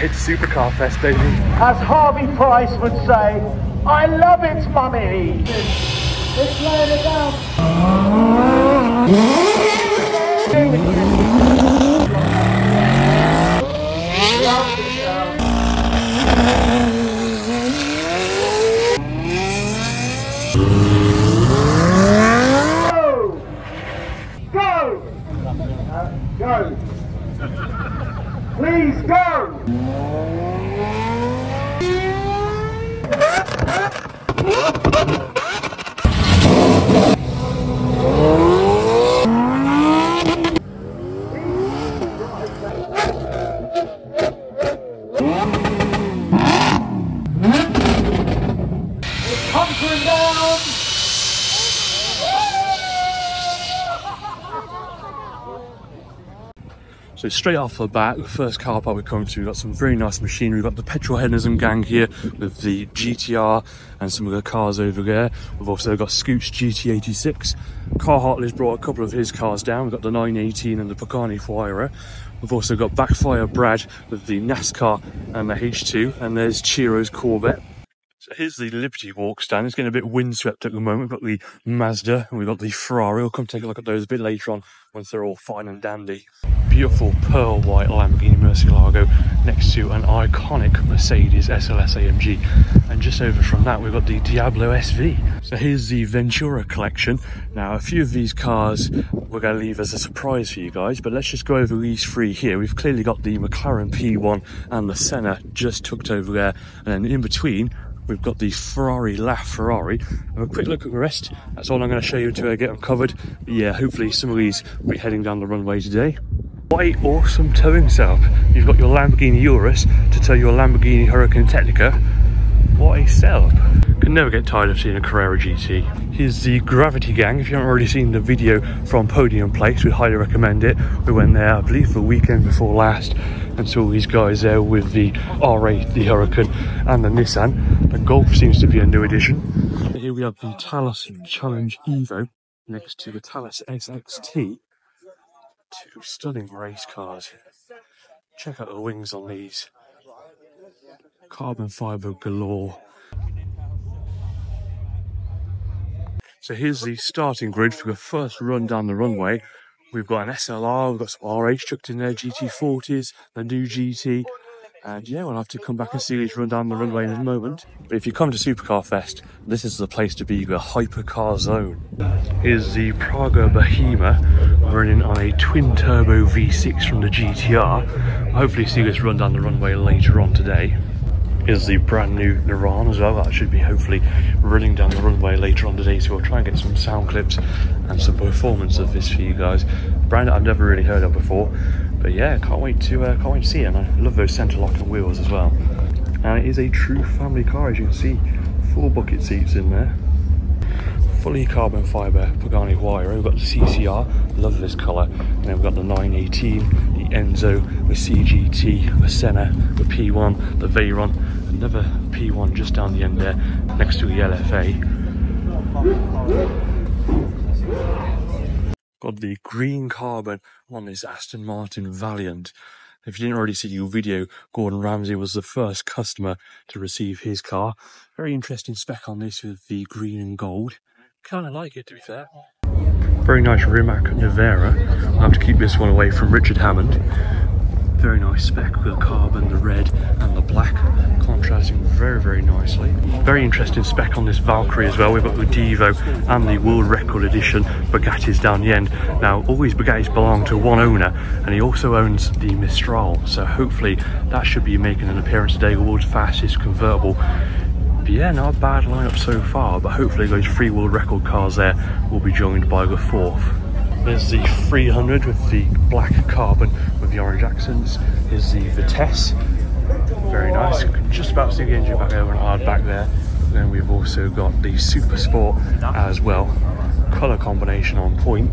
It's Supercar Fest, baby. As Harvey Price would say, I love it, mummy. Let's lay it down. Go! Please go! It's hunkering down! So straight off the bat, the first car park we come to, we've got some very nice machinery. We've got the petrol hedonism gang here with the GTR and some of the cars over there. We've also got Scoot's GT86. Carharttley's brought a couple of his cars down. We've got the 918 and the Pagani Huayra. We've also got Backfire Brad with the NASCAR and the H2, and there's Chiro's Corvette. So here's the Liberty Walk stand. It's getting a bit windswept at the moment. We've got the Mazda and we've got the Ferrari. We'll come take a look at those a bit later on once they're all fine and dandy. Beautiful pearl white Lamborghini Murcielago next to an iconic Mercedes SLS AMG. And just over from that, we've got the Diablo SV. So here's the Ventura collection. Now, a few of these cars we're going to leave as a surprise for you guys, but let's just go over these three here. We've clearly got the McLaren P1 and the Senna just tucked over there. And then in between, we've got the Ferrari LaFerrari. Have a quick look at the rest. That's all I'm going to show you until I get them covered. But yeah, hopefully some of these will be heading down the runway today. What an awesome towing setup. You've got your Lamborghini Urus to tow your Lamborghini Huracan Technica. What a setup. Can never get tired of seeing a Carrera GT. Here's the Gravity Gang. If you haven't already seen the video from Podium Place, we'd highly recommend it. We went there, I believe, the weekend before last and saw these guys there with the R8, the Huracan and the Nissan. The Golf seems to be a new addition. Here we have the Talos Challenge Evo next to the Talos SXT. Two stunning race cars. Check out the wings on these. Carbon fibre galore. So here's the starting grid for the first run down the runway. We've got an SLR, we've got some RH chucked in there, GT40s, the new GT. And yeah, we'll have to come back and see these run down the runway in a moment. But if you come to Supercar Fest, this is the place to be, the Hypercar zone. Here's the Praga Bohema running on a twin-turbo V6 from the GTR. We'll hopefully see this run down the runway later on today. Here's the brand new Naran as well. That should be hopefully running down the runway later on today. So we'll try and get some sound clips and some performance of this for you guys. Brand that I've never really heard of before. But yeah, can't wait to see it, and I love those centre locking wheels as well. And it is a true family car, as you can see. 4 bucket seats in there. Fully carbon fibre Pagani Huayra. We've got the CCR, love this colour. And then we've got the 918, the Enzo, the CGT, the Senna, the P1, the Veyron, another P1 just down the end there, next to the LFA. Got the green carbon on this Aston Martin Valiant. If you didn't already see your video, Gordon Ramsay was the first customer to receive his car. Very interesting spec on this with the green and gold. Kind of like it, to be fair. Very nice Rimac Nevera. I'll have to keep this one away from Richard Hammond. Very nice spec with the carbon, the red and the black, contrasting very, very nicely. Very interesting spec on this Valkyrie as well. We've got the Devo and the World Record Edition Bugattis down the end. Now, all these Bugattis belong to one owner, and he also owns the Mistral, so hopefully that should be making an appearance today, the world's fastest convertible. But yeah, not a bad lineup so far, but hopefully those 3 world record cars there will be joined by the 4th. There's the 300 with the black carbon with the orange accents. Here's the Vitesse, very nice. Just about to see the engine back over and hard back there. Then we've also got the Super Sport as well, colour combination on point.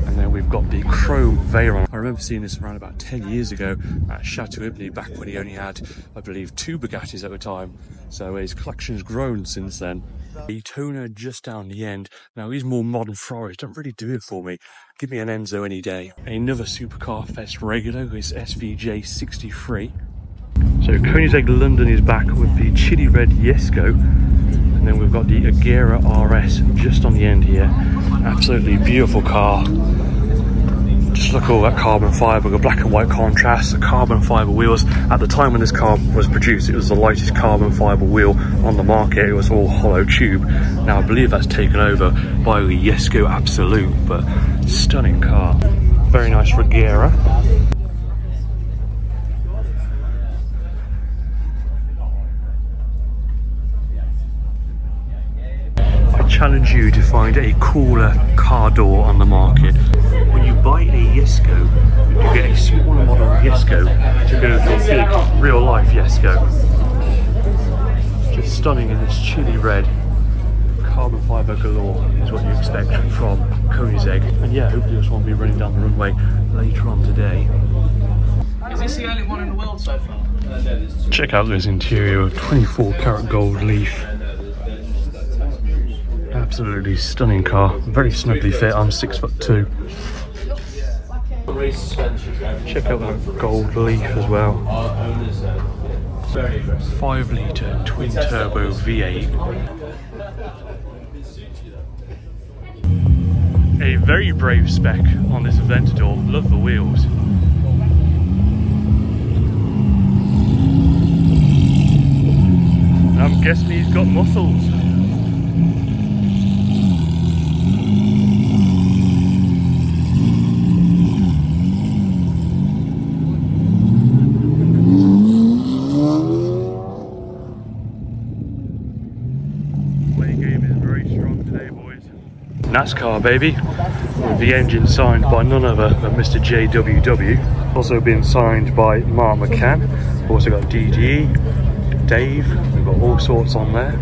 And then we've got the chrome Veyron. I remember seeing this around about 10 years ago at Chateau Ibney, back when he only had, I believe, 2 Bugattis at the time. So his collection's grown since then. Daytona just down the end. Now these more modern Ferraris don't really do it for me. Give me an Enzo any day. Another Supercar Fest regular is SVJ 63. So Koenigsegg London is back with the chili red Jesko, and then we've got the Agera RS just on the end here. Absolutely beautiful car. Just look at all that carbon fibre, the black and white contrast, the carbon fibre wheels. At the time when this car was produced, it was the lightest carbon fibre wheel on the market. It was all hollow tube. Now I believe that's taken over by the Jesko Absolute, but stunning car. Very nice Regera. I challenge you to find a cooler car door on the market. When you buy a Jesko, you get a smaller model Jesko to go with a big real life Jesko. Just stunning in this chili red. Carbon fibre galore is what you expect from Koenigsegg. And yeah, hopefully this one will be running down the runway later on today. Is this the only one in the world so far? Check out this interior of 24 karat gold leaf. Absolutely stunning car. Very snugly fit. I'm 6'2". Check out that gold leaf as well. 5 litre twin turbo V8. A very brave spec on this Aventador. Love the wheels. I'm guessing he's got muscles. NASCAR baby, with the engine signed by none other than Mr. JWW. Also been signed by Mark McCann. We've also got DDE, Dave, we've got all sorts on there.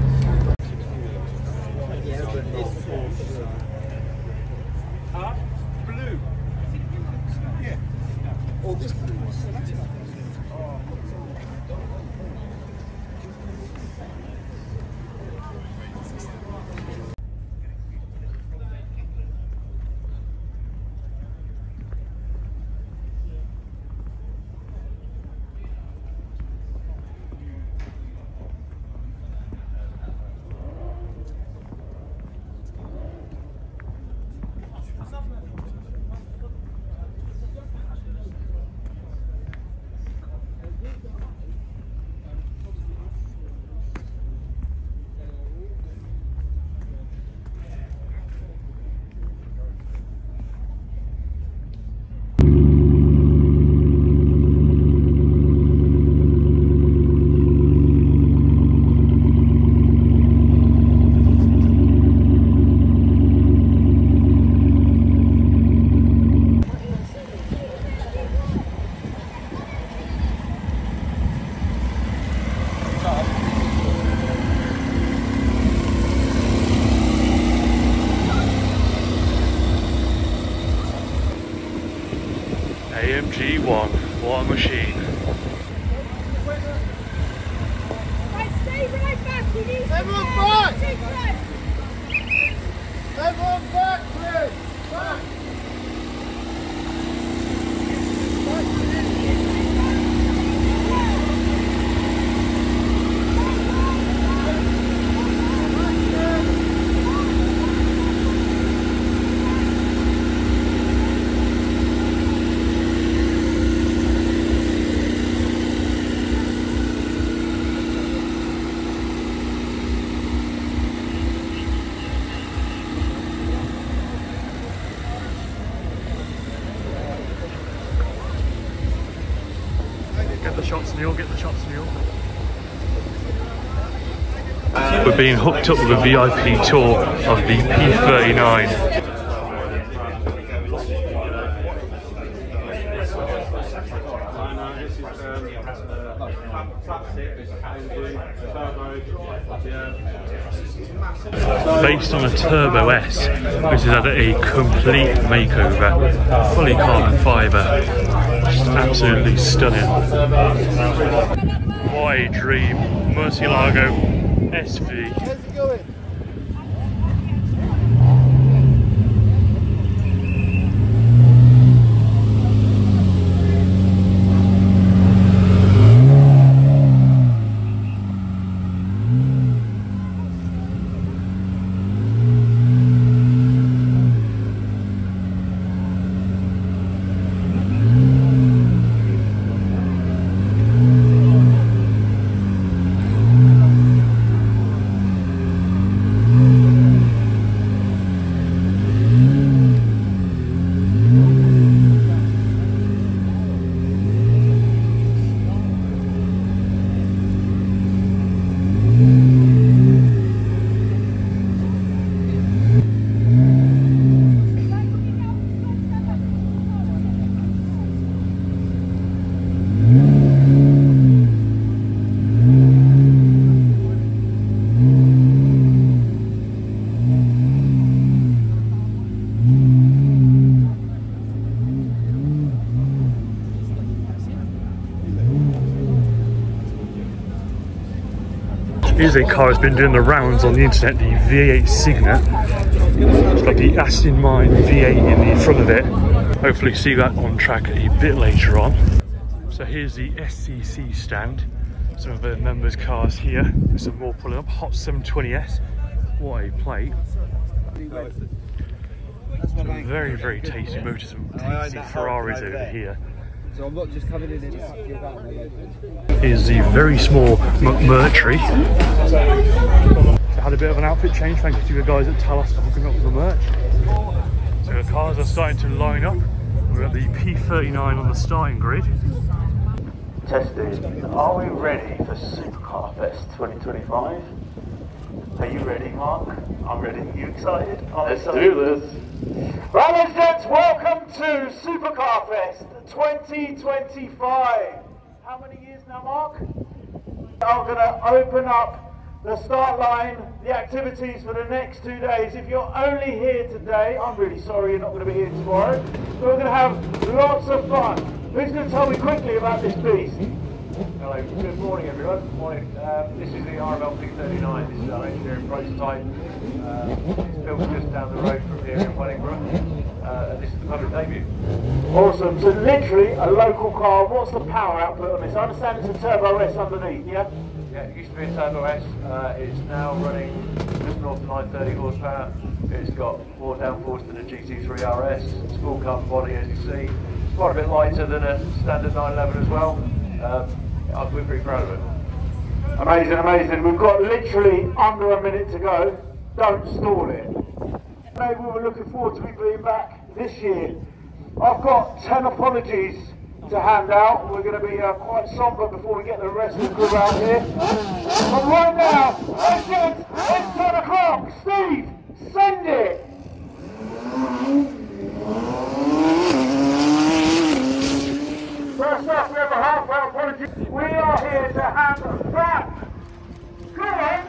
AMG1, what a machine. Right, stay right back, we need Everyone back! take right. Everyone back, please! Back! Get the shots, Neil, get the shots, Neil. We're being hooked up with a VIP tour of the P39. Based on a Turbo S, which has had a complete makeover, fully carbon fibre, just absolutely stunning. What a dream, Murcielago SV. How's it going? Here's a car that's been doing the rounds on the internet, the V8 Signet. It's got the Aston Martin V8 in the front of it. Hopefully see that on track a bit later on. So here's the SCC stand. Some of the members' cars here. There's some more pulling up. Hot 720S. What a plate. Some very, very tasty motors, some tasty Ferraris over here. So I'm not just coming in and just fucking about. Here's the very small McMurtry. So had a bit of an outfit change thanks to the guys at Talos for hooking up with the merch. So the cars are starting to line up. We've got the P39 on the starting grid. Testing. Are we ready for Supercar Fest 2025? Are you ready, Mark? I'm ready. You excited? Let's do this. Right, ladies and gents, welcome to Supercar Fest 2025. How many years now, Mark? I'm going to open up the start line, the activities for the next 2 days. If you're only here today, I'm really sorry you're not going to be here tomorrow. But we're going to have lots of fun. Who's going to tell me quickly about this beast? Hello, good morning everyone. Morning. This is the RML P39. This is our engineering prototype. It's built just down the road from here in Wellingborough. And this is the public debut. Awesome. So literally a local car. What's the power output on this? I understand it's a Turbo S underneath, yeah? Yeah, it used to be a Turbo S. It's now running just north of 930 horsepower. It's got more downforce than a GT3 RS. It's full carbon body, as you see. It's quite a bit lighter than a standard 911 as well. We're pretty proud of it. Amazing, amazing. We've got literally under a minute to go. Don't stall it. Maybe we were looking forward to me being back this year. I've got 10 apologies to hand out. We're going to be quite somber before we get the rest of the crew out here. But right now, it's 10 o'clock. Steve, send it. First up, we have a half-hour apology. We are here to hand back. Come on,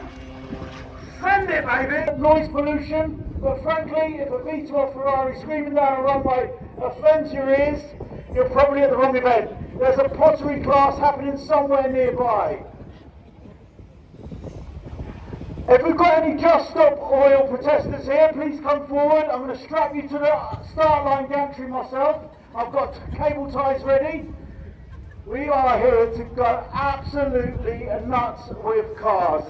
send it, baby. Noise pollution, but frankly, if a V12 Ferrari screaming down a runway offends your ears, you're probably at the wrong event. There's a pottery class happening somewhere nearby. If we've got any Just Stop Oil protesters here, please come forward. I'm going to strap you to the start line gantry myself. I've got cable ties ready. We are here to go absolutely nuts with cars.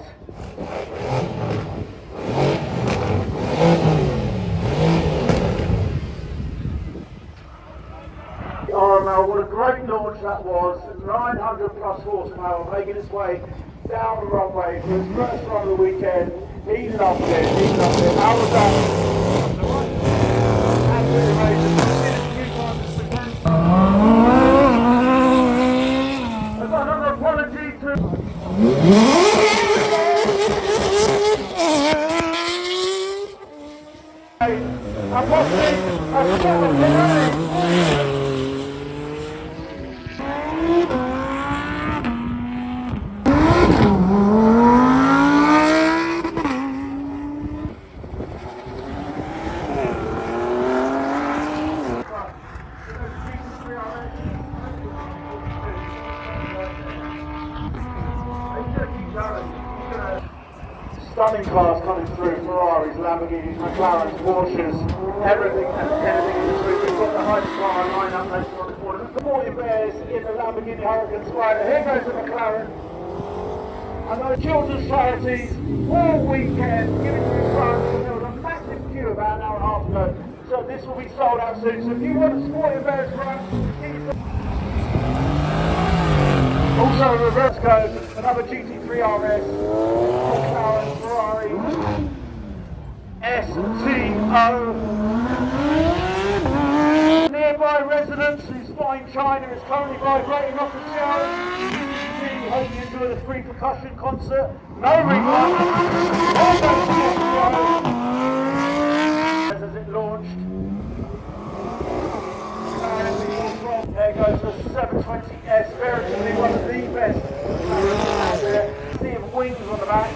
RML, what a great launch that was. 900 plus horsepower making its way down the runway for his first run of the weekend. He loved it, he loved it. How was that? Absolutely amazing. I've got another apology to... I'm watching a shot of stunning cars coming through, Ferraris, Lamborghinis, McLarens, Porsches, everything and anything in between. We've got the Hypercar line up later on the corner. The 40 Bears in the Lamborghini Huracan Spider. Here goes the McLaren. And those children's charities all weekend giving you fun. There was a massive queue about an hour and a half ago. So this will be sold out soon. So if you want a Sporty Bears run, also a reverse code, another GT3 RS, McLaren, Ferrari, STO. Nearby residents whose fine china is currently vibrating off the show. Hope you enjoy the free percussion concert. No refund. As it launched. There goes the 720S, veritably one of the best out there. See him wings on the back.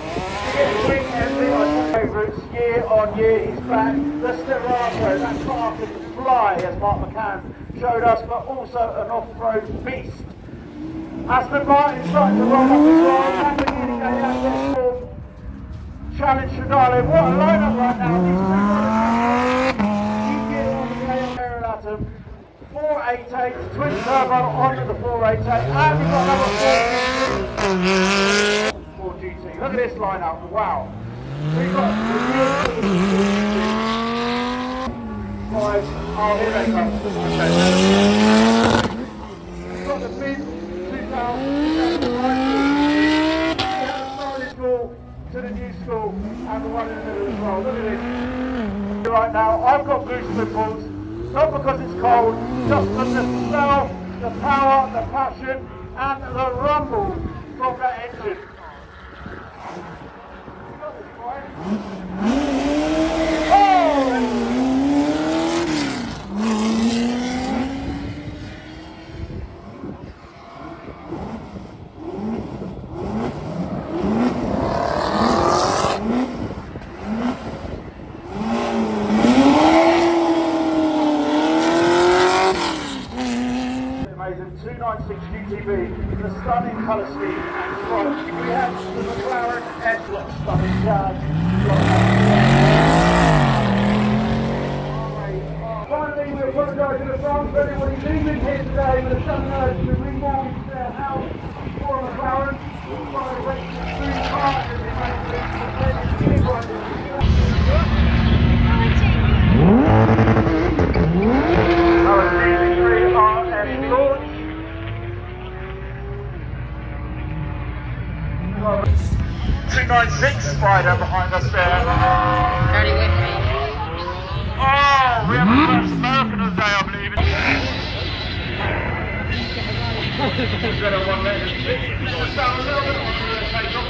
Wing envy on my favourites, year on year he's back. The Sterato, that car can fly, as Mark McCann showed us, but also an off-road beast. Aston Martin starting to roll up as well. Lamborghini going out there. challenge Shadale. What a lineup right now. These two 488, twin turbo onto the 488, and we've got another 4 GT. Look at this lineup, wow. We've got five. Oh, here they come. We've got the big 2000 school to the new school, and the one in the middle as well. Look at this. Right now, I've got goose pimples. Not because it's cold, just because the smell, the power, the passion, and the rumble from that engine. GTB, the stunning colour scheme and stripes. We have the McLaren S-Block stunning Jag. Finally, we apologise in advance for anybody leaving here today with a sudden urge to remortgage their house for a McLaren. We'll try to wait for 3 cars in the Our GT3 RS launch. 296 Spider behind us there. Already with me. Oh, we have a first American of the day, I believe. We've got a 1 minute 6. Down a little bit on the take off.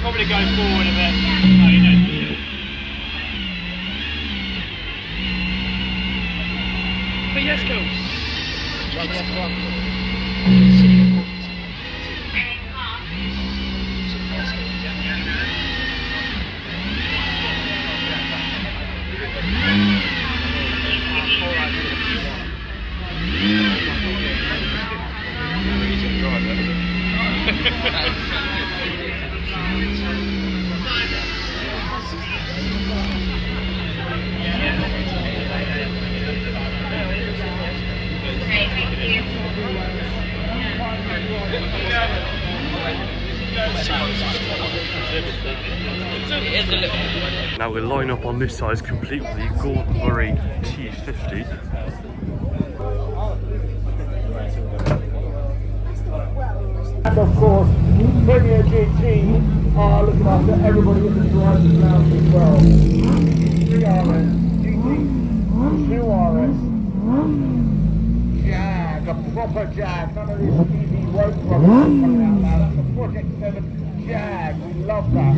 Probably go forward a bit. No, you don't. But let's go. Now we'll line up on this side complete with the Gumball T50. And of course, Premier GT are looking after everybody in the driving lounge as well. 3RS, GT, 2RS, Jag, a proper Jag, none of this easy road problems coming out now. That's a Project 7 Jag, we love that.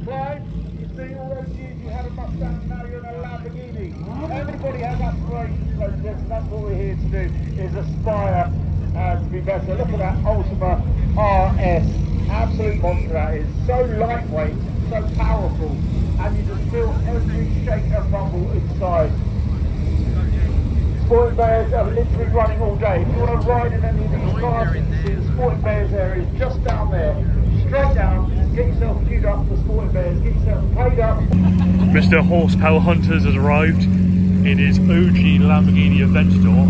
Clive, you've seen all those years you had a Mustang, now you're in a Lamborghini. Everybody has aspirations, so that's what we're here to do, is aspire to be better. Look at that Ultima RS, absolute monster that is. So lightweight, so powerful, and you just feel every shake and rumble inside. Sporting Bears are literally running all day. If you want to ride in any of these cars, you can see the Sporting Bears area is just down there. Straight down, get yourself queued up for Sporting Bears, get yourself paid up. Mr. Horsepower Hunters has arrived in his OG Lamborghini Aventador.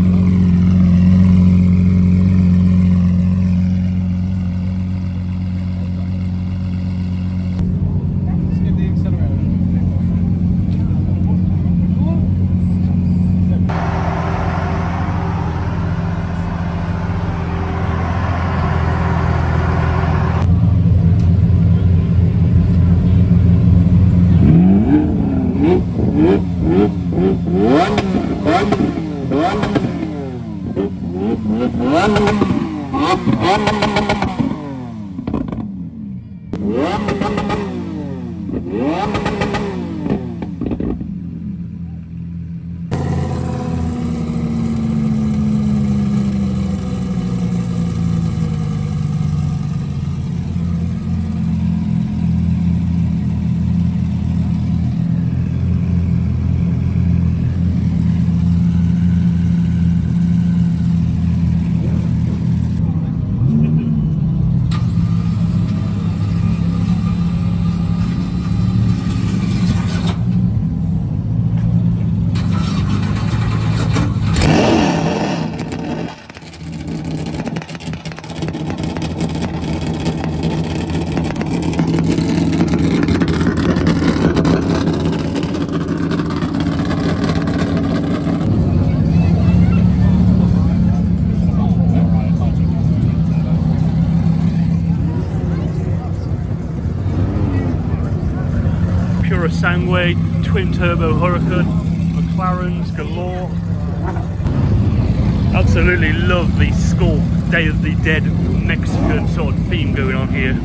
Stangway, twin turbo Huracan, McLarens galore. Absolutely love the Skulk Day of the Dead Mexican sort of theme going on here.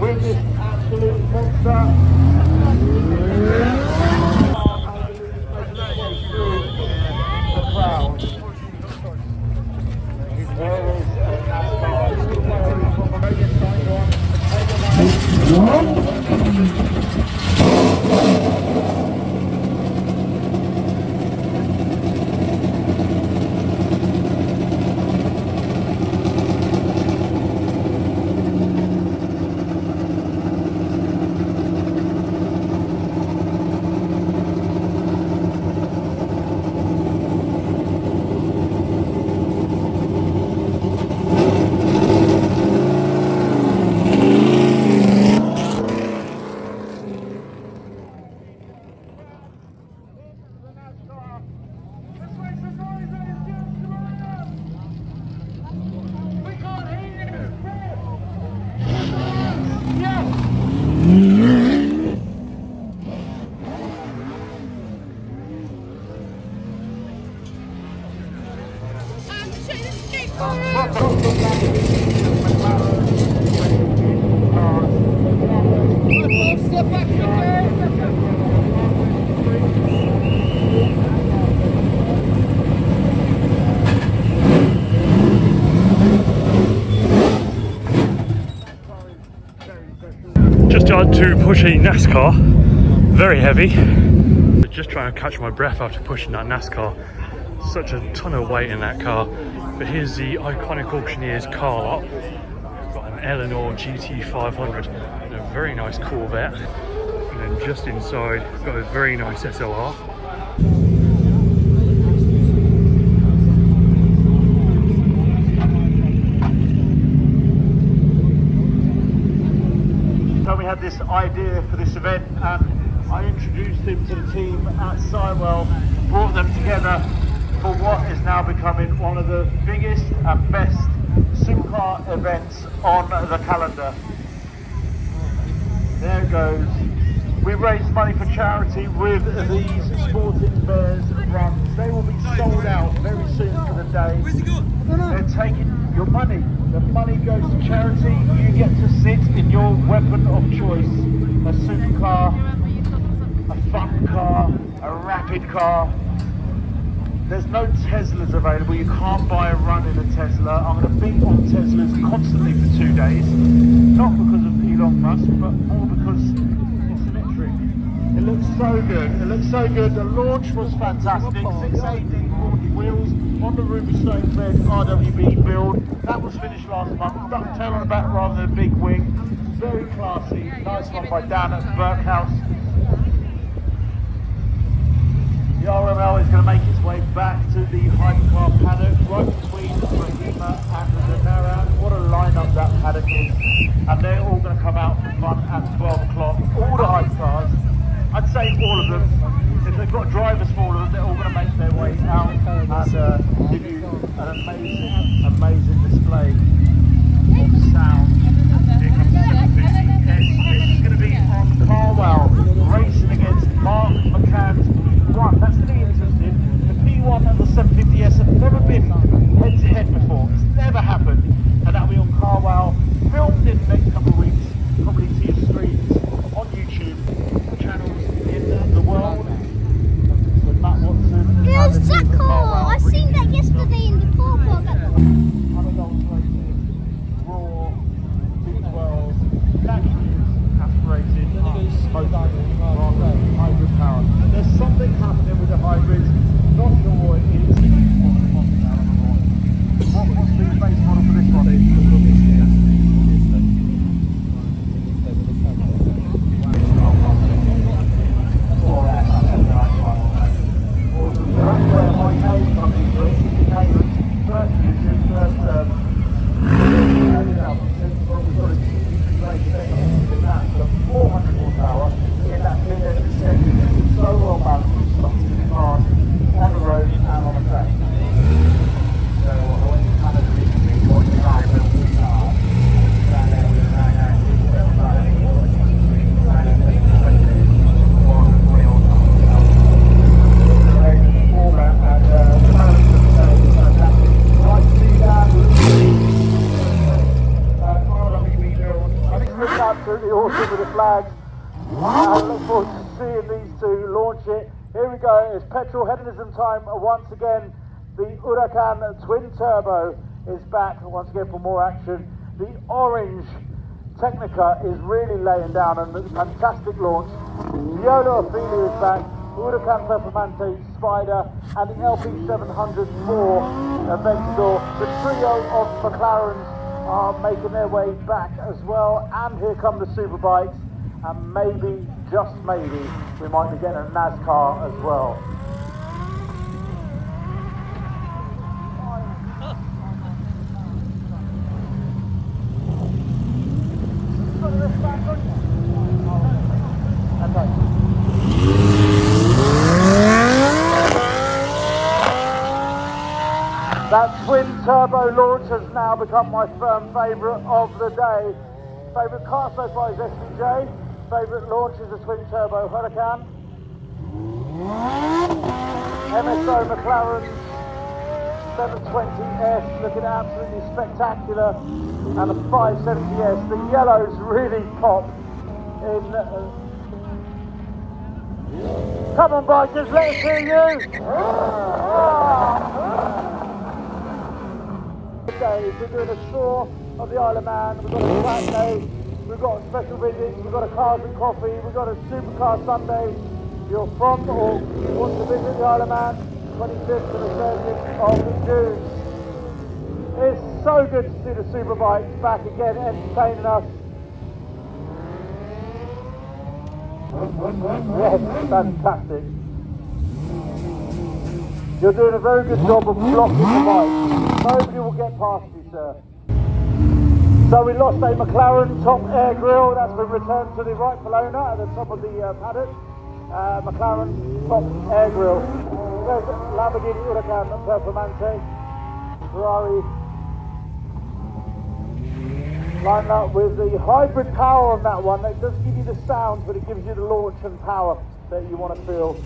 With this absolute monster. Just started to push a NASCAR, very heavy. Just trying to catch my breath after pushing that NASCAR. Such a ton of weight in that car. But here's the iconic auctioneer's car lot. We've got an Eleanor GT500 and a very nice Corvette. And then just inside, we've got a very nice SLR. So we had this idea for this event, and I introduced him to the team at Sidewell, brought them together for what is now becoming one of the biggest and best supercar events on the calendar. There it goes. We raised money for charity with these Sporting Bears runs. They will be sold out very soon for the day. Where's it going? They're taking your money. The money goes to charity. You get to sit in your weapon of choice, a supercar rapid car. There's no Teslas available, you can't buy a run in a Tesla. I'm going to beat on Teslas constantly for 2 days. Not because of Elon Musk, but more because it's electric. It looks so good, it looks so good. The launch was fantastic. 680 40 wheels on the Ruby Stone Fed RWB build. That was finished last month. Ducktail on the back rather than a big wing. Very classy. Nice one by Dan at Burkhouse. The RML is going to make its way back to the Hypercar paddock, right between Bohema and the Naran. What a lineup that paddock is. And they're all going to come out for fun at 12 o'clock. All the Hypercars, I'd say all of them. If they've got drivers for all of them, they're all going to make their way out and give you an amazing display of sound. Here comes the 750S. This is going to be on Carwell, racing against Mark McCann's P1. That's to be interesting. The P1 and the 750S have never been head to head before. It's never happened. And that'll be on Carwell, filmed in the next couple of weeks, probably to your screens on YouTube, channels in the world. With Matt Watson. Who's that car? I seen that yesterday in the car park. Raw, V12, naturally aspirated, hybrid power. There's something happening with the hybrids, not sure what it is. What was the base model for this one? Absolutely awesome with the flags. I look forward to seeing these two launch it. Here we go, it's petrol hedonism time once again. The Huracan twin turbo is back once again for more action. The orange Technica is really laying down and a fantastic launch. Viola Ophelia is back, Huracan Performante Spider and the LP704 Aventador. The trio of McLarens are making their way back as well, and here come the Superbikes, and maybe, just maybe, we might be getting a NASCAR as well. That twin turbo launch has now become my firm favourite of the day. Favourite car so far is SVJ. Favourite launch is the twin turbo Huracan. MSO McLaren 720S looking absolutely spectacular, and the 570S. The yellows really pop in. Come on, bikers, let's hear you! We're doing a tour of the Isle of Man. We've got a track day, we've got special visits, we've got a cars and coffee, we've got a Supercar Sunday. If you're from or want to visit the Isle of Man, 25th to the 30th of June. It's so good to see the Superbikes back again entertaining us. Yes, fantastic. You're doing a very good job of blocking the bike. Nobody will get past you, sir. So we lost a McLaren top air grille. That's been returned to the rightful owner at the top of the paddock. McLaren top air grille. There's Lamborghini Huracan Performante. Ferrari lined up with the hybrid power on that one. It doesn't give you the sound, but it gives you the launch and power that you want to feel.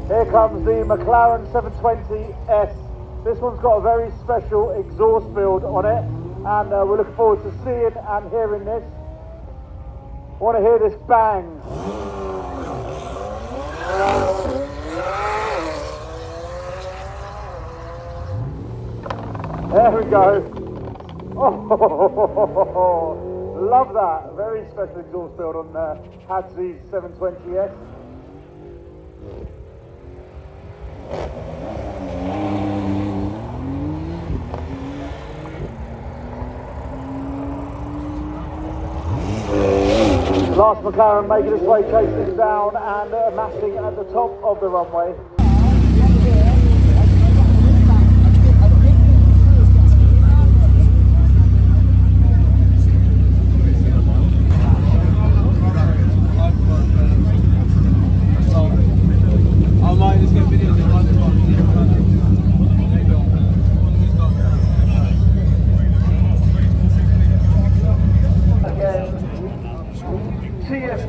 Here comes the McLaren 720S. This one's got a very special exhaust build on it, and we're looking forward to seeing and hearing this. I want to hear this bang. There we go. Oh, love that. Very special exhaust build on Hadsley's 720S. Last McLaren making its way, chasing down and amassing at the top of the runway.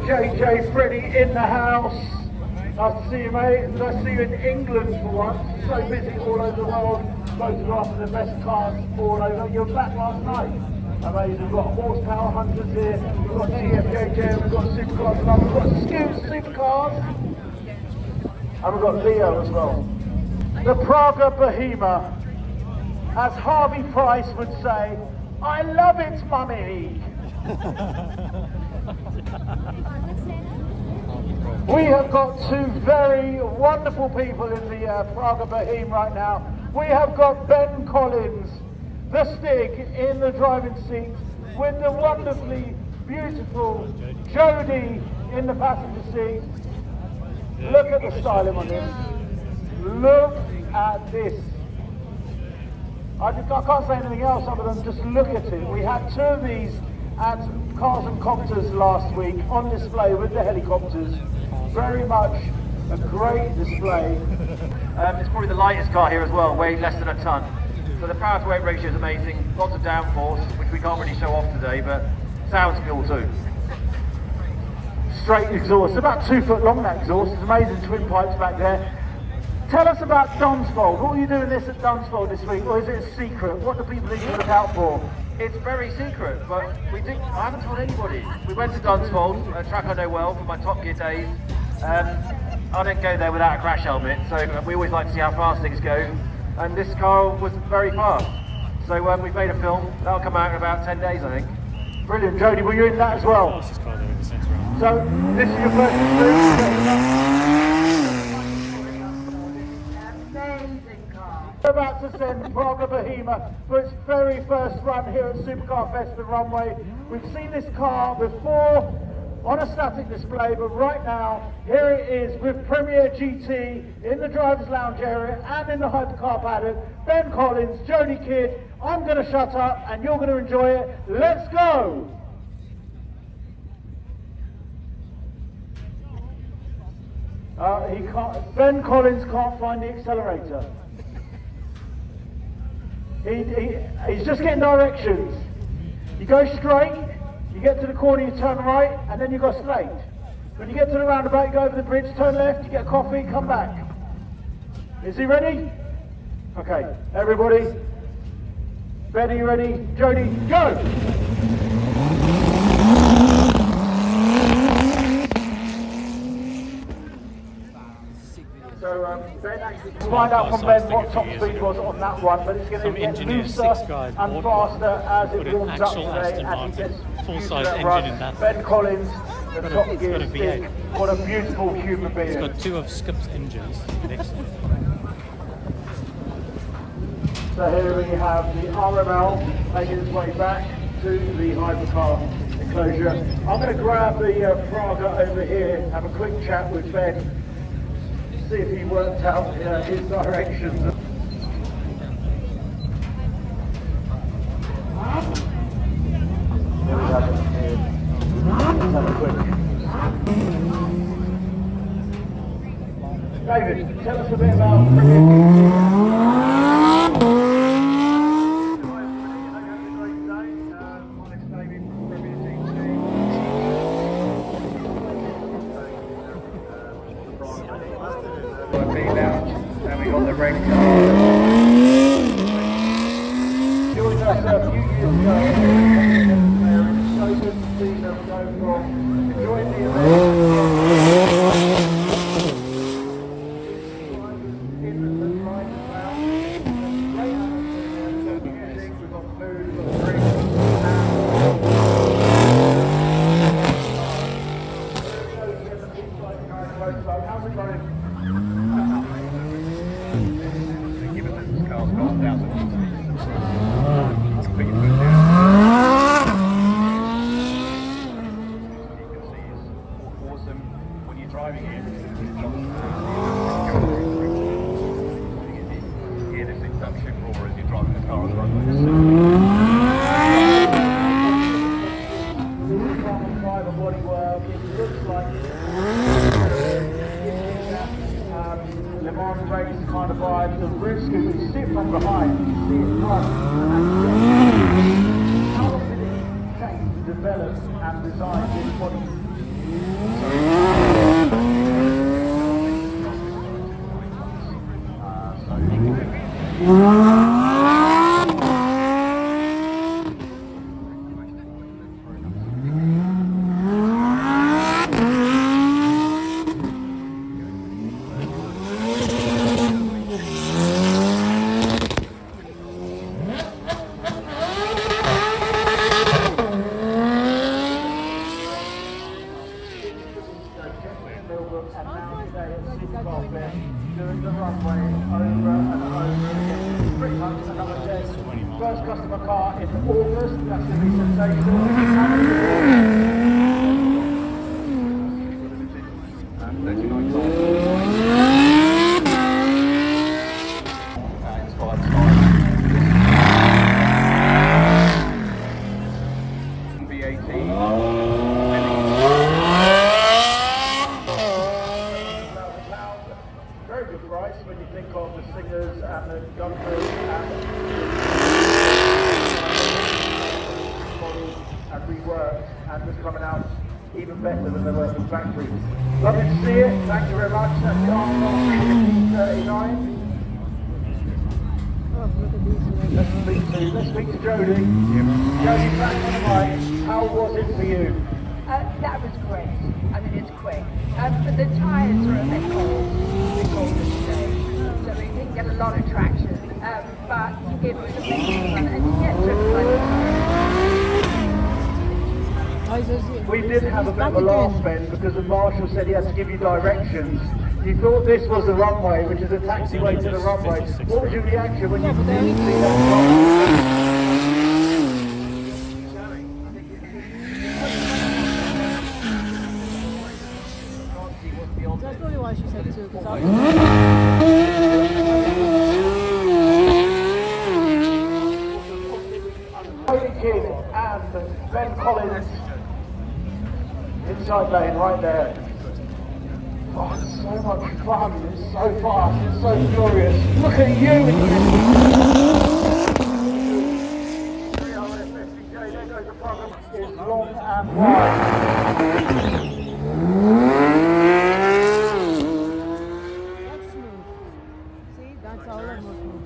JJ Freddie in the house. Nice to see you, mate. Nice to see you in England for once. So busy all over the world, photographing the best cars all over. You were back last night. Amazing. We've got horsepower hunters here. We've got TFJJ. We've got Supercars. We've got Scoot Supercars. And we've got Leo as well. The Praga Bohema, as Harvey Price would say, I love it, mummy. We have got two very wonderful people in the Praga Bohema right now. We have got Ben Collins, the Stig, in the driving seat, with the wonderfully beautiful Jodie in the passenger seat. Look at the styling on this. Look at this. I can't say anything else other than just look at it. We had two of these at Cars and Copters last week on display with the helicopters. Very much a great display. It's probably the lightest car here as well, weighing less than a ton. So the power to weight ratio is amazing. Lots of downforce, which we can't really show off today, but sounds cool too. Straight exhaust, about 2 foot long that exhaust. It's amazing twin pipes back there. Tell us about Dunsfold. What are you doing this at Dunsfold this week, or is it a secret? What do people need to look out for? It's very secret, but I haven't told anybody. We went to Dunsfold, a track I know well from my Top Gear days. I don't go there without a crash helmet, so we always like to see how fast things go. And this car was very fast. So we've made a film. That'll come out in about 10 days, I think. Brilliant. Jodie, were you in that as well? So this is your first experience. We're about to send Praga Bohema for its very first run here at Supercar Fest and Runway. We've seen this car before on a static display, but right now, here it is with Premier GT in the driver's lounge area and in the Hypercar paddock. Ben Collins, Jodie Kidd. I'm going to shut up and you're going to enjoy it. Let's go! Ben Collins can't find the accelerator. He's just getting directions. You go straight, you get to the corner, you turn right, and then you go straight. When you get to the roundabout, you go over the bridge, turn left, you get a coffee, come back. Is he ready? Okay, everybody. Ben, are you ready? Jodie, go! So Ben actually find out from Ben what top speed was on that one, but it's going to get looser and faster as it warms up today and he gets full-size engine in that. Ben Collins, the top gear stick, what a beautiful human being. It's got two of Skip's engines. So here we have the RML making its way back to the Hypercar enclosure. I'm going to grab the Praga over here, have a quick chat with Ben. See if he worked out his directions. There we have it here. Let's have a quick. David, tell us a bit about Premier and we got the red car. Joined us a few years ago. So good to see them go from enjoying the event. How's it going? Given that this car's gone down the put your foot down. You can see it's awesome when you're driving it. You hear this induction roar as you're driving the car on the runway. Bodywork, it looks like Le Mans race kind of vibe. The rear scoop is sit from behind, you see it front. How long did it take to develop and design this body? And now today at Supercar Fest, doing the runway over and over again. Pretty much another day. First customer car in August, that's going to be sensational. Very good price when you think of the singers and the Gumball and reworked and just coming out even better than they were from factory. Lovely to see it. Thank you very much. That's Gumball 39. Let's speak to Jodie. Jodie, back on the mic. How was it for you? That was great. I mean, it's quick. But the tyres are a bit cold today, so we didn't get a lot of traction. But it was amazing fun, and you get to We did have a bit of a laugh, Ben, because the marshal said he had to give you directions. You thought this was the runway, which is a taxiway to the runway. What was your reaction when you see that runway? That's probably why she said too, because King and Ben Collins inside lane right there. Oh, it's so much fun, it's so fast, it's so glorious. Look at you in the there goes the problem. It's long and wide. that's all that was smooth.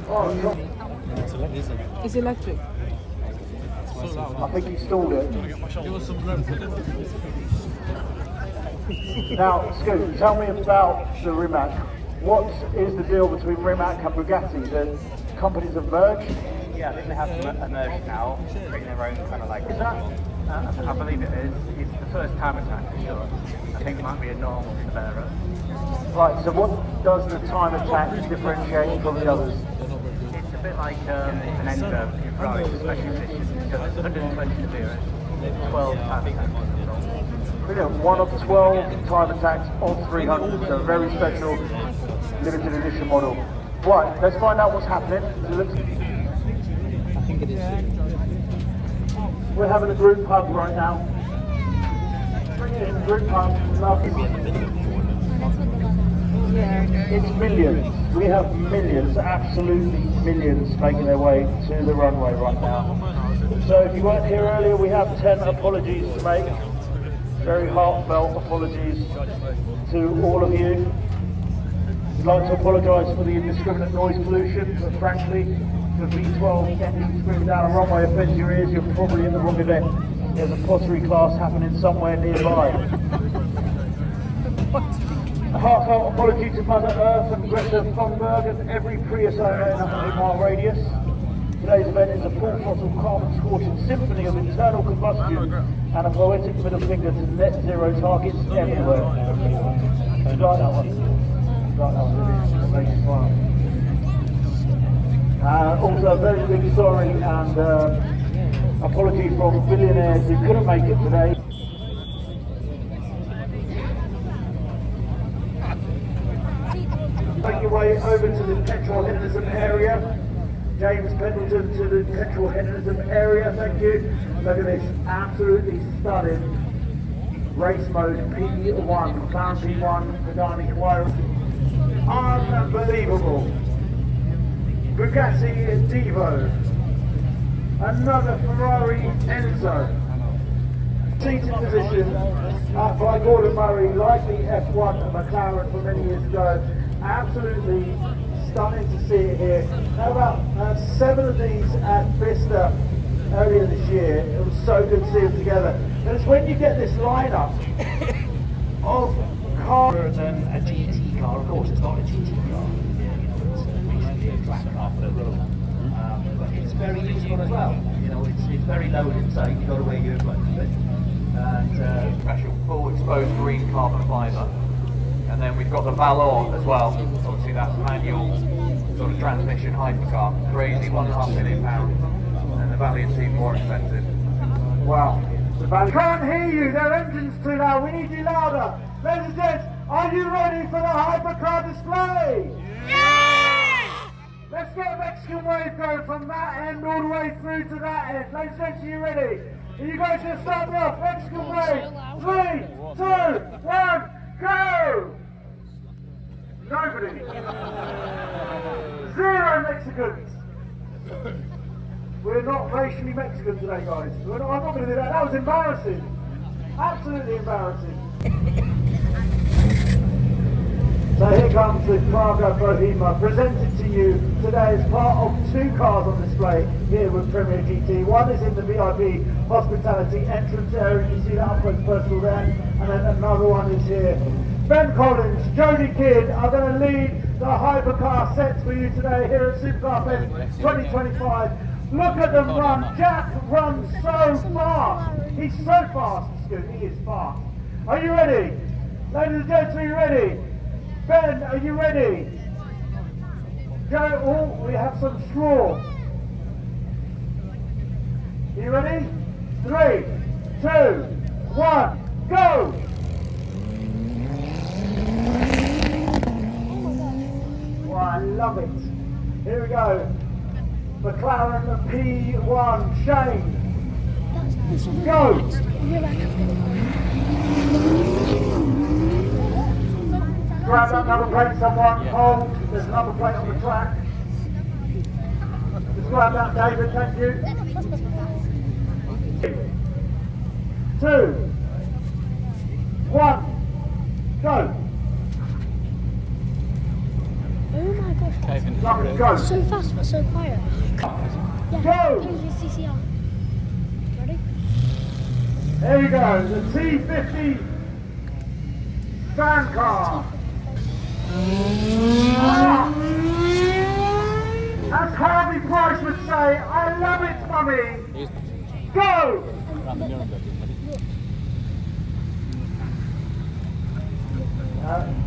Oh, It's electric. I think he stalled it. Now, Scoot, tell me about the Rimac. What is the deal between Rimac and Bugatti? The companies have merged? Yeah, I think they have merged now, creating their own kind of like... Is that? I believe it is. It's the first time attack for sure. I think it might be a normal Sparrow. Right, so what does the time attack differentiate from the others? It's a bit like an Enzo in Ferrari, especially edition, because it's 120 severe, 12 time attacks. Brilliant, 1 of 12 time attacks of 300, so very special limited edition model. Right, let's find out what's happening. I think it is. We're having a group hug right now. Bring it in, group hug, lovely. It's millions. We have millions, absolutely millions, making their way to the runway right now. So if you weren't here earlier, we have 10 apologies to make. Very heartfelt apologies to all of you. I'd like to apologise for the indiscriminate noise pollution, but frankly, the V12 engine screaming down a runway offends your ears, you're probably in the wrong event. There's a pottery class happening somewhere nearby. A heartfelt apology to Mother Earth and Greta Thunberg and every Prius owner in a 100-mile radius. Today's event is a full throttle carbon scorching symphony of internal combustion and a poetic middle finger to net zero targets everywhere. Start that one. Start that one. Also a very big sorry and apology from billionaires who couldn't make it today. Make your way over to the petrol hedonism area. James Pendleton to the petrol hedonism area, thank you. Look at this, absolutely stunning race mode P1, McLaren P1, Pagani Huayra. Unbelievable. Bugatti Divo. Another Ferrari Enzo. Seated position by Gordon Murray, like the F1 McLaren from many years ago. Absolutely stunning to see it here. Now about 7 of these at Vista earlier this year. It was so good to see them together. And it's when you get this lineup of cars than a GT car. Of course, it's not a GT car. It's basically a track car for the road. But it's very useful as well. You know, it's very low inside. You've got to wear your earplugs. And Special full exposed green carbon fibre. And then we've got the Valor as well. Obviously that's manual sort of transmission hypercar. Crazy, £1.5 million. And the Valiant's even more expensive. wow. The Valiant can't hear you, their engine's too loud, we need you louder. Ladies and gents, are you ready for the hypercar display? Yeah! Let's get a Mexican wave going from that end all the way through to that end. Ladies and gents, are you ready? Are you guys going to start me off? Mexican wave. 3, 2, 1, go! Nobody. 0 Mexicans. We're not racially Mexican today, guys. I'm not going to do that. That was embarrassing. Absolutely embarrassing. So here comes the Praga Bohema, presented to you today as part of 2 cars on display here with Premier GT. One is in the VIP hospitality entrance area. You see that up close personal there. And then another one is here. Ben Collins, Jody Kidd are going to lead the hypercar sets for you today here at Supercar Fest 2025. Look at them run. Jack runs so fast. He's so fast, Scoot. He is fast. Are you ready? Ladies and gents, are you ready? Ben, are you ready? Joe, oh, we have some straw. Are you ready? 3, 2, 1, go! Oh, I love it. Here we go. McLaren P1, Shane. Go! Grab that number plate, someone. Hold. There's another plate on the track. Just grab that, David. Thank you. 2, 1, go! Oh my gosh. Lovely, go! So fast but so quiet. Yeah. Go! CCR. Ready? There you go, the T50 fan car. As Harvey Price would say, I love it, mummy. Go!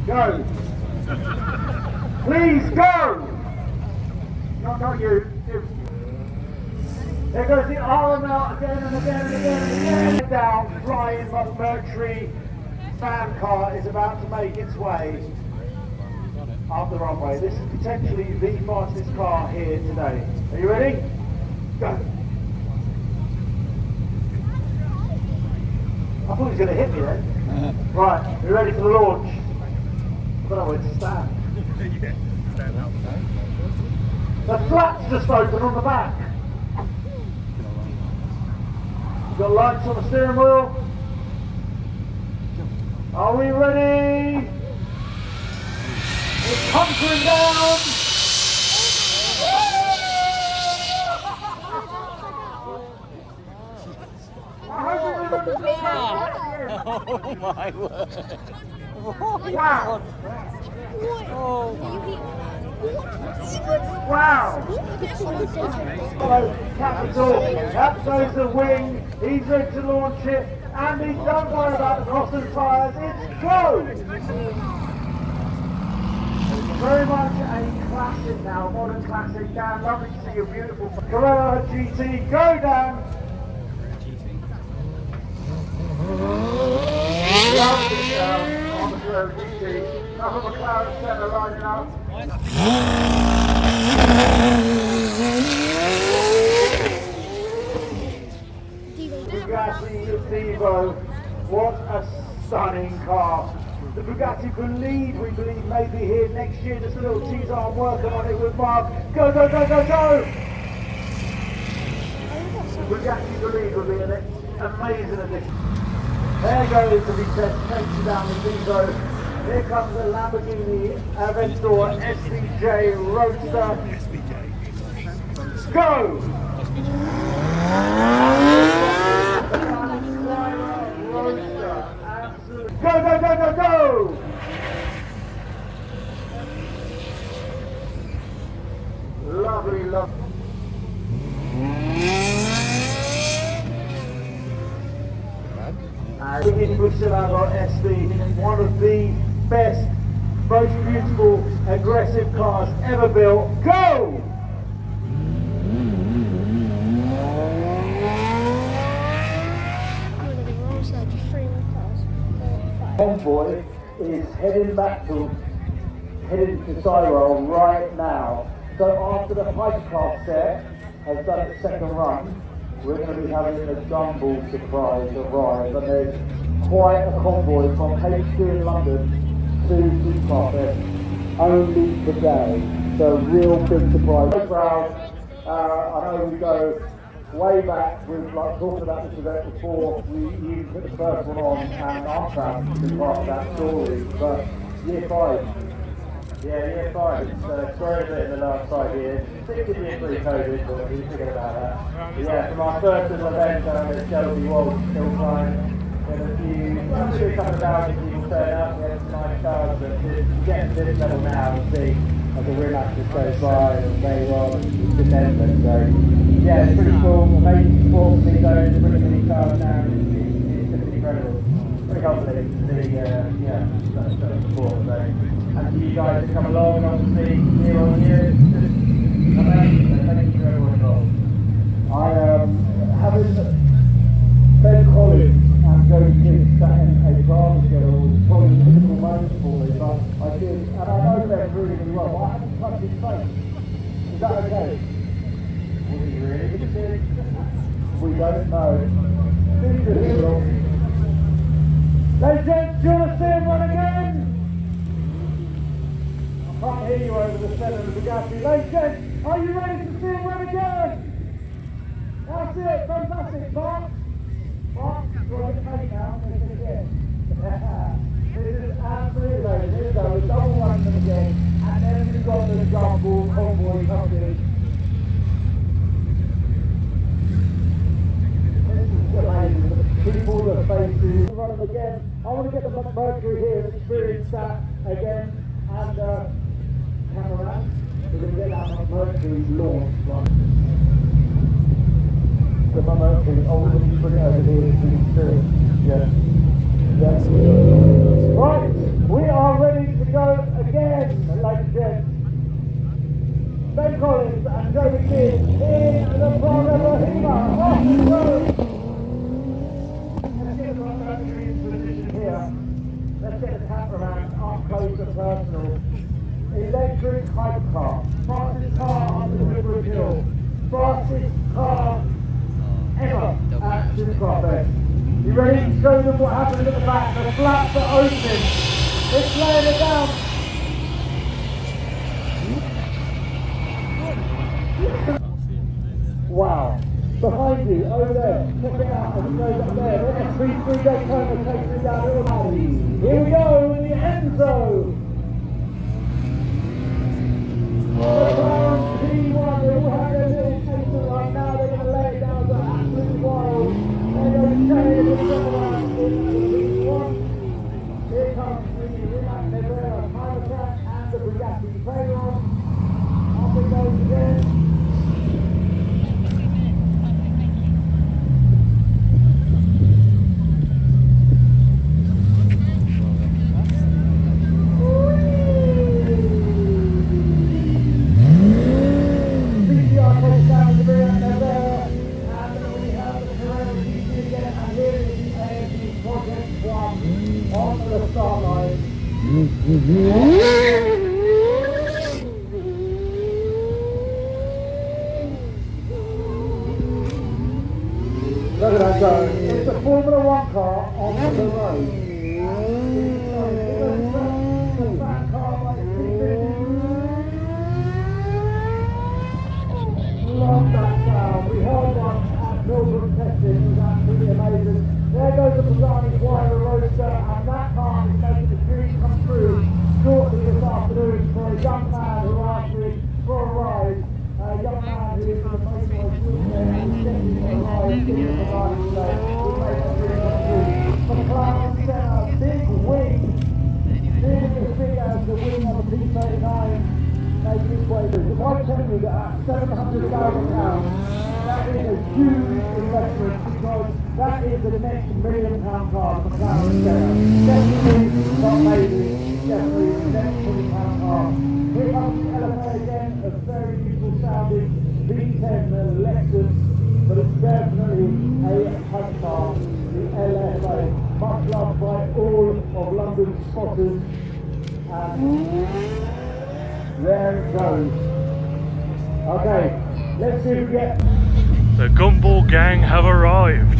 Go! Please go! Not you. There goes the arm out again and again and again and again. Down, flying, but Mercury fan car is about to make its way up the runway. This is potentially the fastest car here today. Are you ready? Go! I thought he was going to hit me then. Right, you ready for the launch? I don't know where to stand. Yeah, stand up. The flaps just open on the back. You've got lights on the steering wheel. Are we ready? It's hunkering down. I hope you remember to Oh my word. Wow. Oh. Wow! Capital, up goes the wing, he's ready to launch it, and he don't worry about the cost of fires, it's go! Very much a classic now, modern classic. Dan, lovely to see your beautiful Carrera GT, go Dan! Lovely down on the Carrera GT, up on McLaren centre lining up. Bugatti Devo, what a stunning car. The Bugatti we believe may be here next year. Just a little teaser, I'm working on it with Mark. Go, go, go, go, go! Bugatti will be an amazing addition. There goes the V10, takes you down the Devo. Here comes the Lamborghini Aventador SVJ Roadster. Go! Go, go, go, go, go! Lovely, lovely. We still have our SD, one of the best, most beautiful, aggressive cars ever built. Go! Convoy is heading to Cyril right now. So after the Hypercar set has done its second run, we're going to be having a Gumball surprise arrive, and there's quite a convoy from HQ in London to Supercar Fest only today. So real big surprise. So proud. I know we go way back with like talking about this event before you put the first one on, and I'm proud to be part of that story. But year 5. Yeah, year 5. It's grown a bit in the last 5 years. 60 years pre-COVID, but we forget about that. But yeah, from our first little event down at Chelsea World Hill Climb, there were a couple of thousand people turn up, we had some nice cars, but to get to this level now and see as the real actors goes by and they are just endless. So yeah, it's pretty cool. Amazing support for these owners, bringing these cars down, it's just incredible. Pretty humbling to see, such support. So, and to you guys to come along, obviously, year on year, it's just amazing. So thank you to everyone involved. Having Ben Collins and Joe Kidd sat in a car together was probably a typical moment for me, but I did, and I know Ben really, really well, but I haven't touched his face. Is that okay? Was he really good? We don't know. Ladies and gents, do you want to see him run again? I can't hear you over the centre of the Bugatti. Ladies and gents, are you ready to see him run again? That's it, fantastic, Mark. Mark, you're on the pace now, this is absolutely amazing. Here we go, we're double running them again, and then we've got the Gumball Convoy coming. People, the faces, run them again. I want to get the Mercury here and experience that again. And camera, we're going to get that Mercury launch. The Mercury, oh, we're going to bring it over here so you can see it. Yes. Yes. Right, we are ready to go again, ladies and gents. Ben Collins and Joe Kidd in the Praga Bohema. Off the road. Let's get the cameraman up close and personal. Electric Hypercar. Fastest car on the River Hill. Fastest car ever at Supercar Fest. You ready to show them what happened at the back? The flaps are opening. Let's lay it down. Wow. Behind you, over there, check it out, as it goes up there, there's a 3-3 Daytona takes me down Little Valley. Here we go, in the end zone. McLaren P1, they all have their little taster right now, they're going to lay it down to absolute wild. They're going to carry it in the around in the P1. Here comes the Hypercar and the Bugatti Veyron. Look at that go. It's a Formula 1 car on the road. Love that sound. We heard one at Melbourne testing. It was absolutely amazing. There goes the Pisani's wire roadster, and that car is making the dream come true shortly this afternoon for a young man who asked me for a ride. A young man who is in the motorway wheelchair and is getting a ride in the Pisani today. We made that dream come true. McLaren set a big win. Nearly as big as the win on the P39. Making its way through. If I tell you that £700,000, that is a huge investment because that is the next £1 million car for McLaren Senna. Definitely, not maybe, definitely the next £1 million car. Here comes the LFA again, a very beautiful sounding V10 Lexus, but it's definitely a Hypercar, the LFA, much loved by all of London's spotters. And there it goes. Okay, let's see if we get... The Gumball gang have arrived.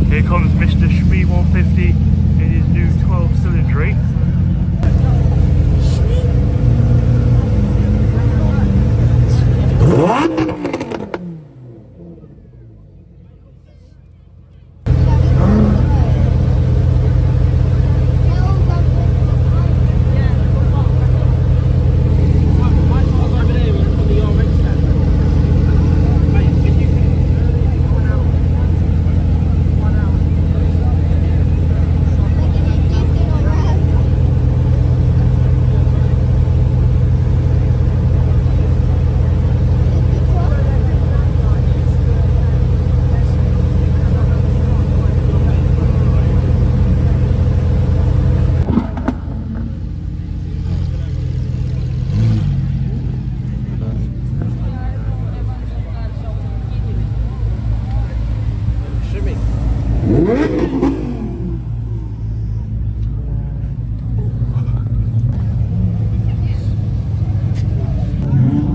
Here comes Mr. Shmee150 in his new 12-cylinder.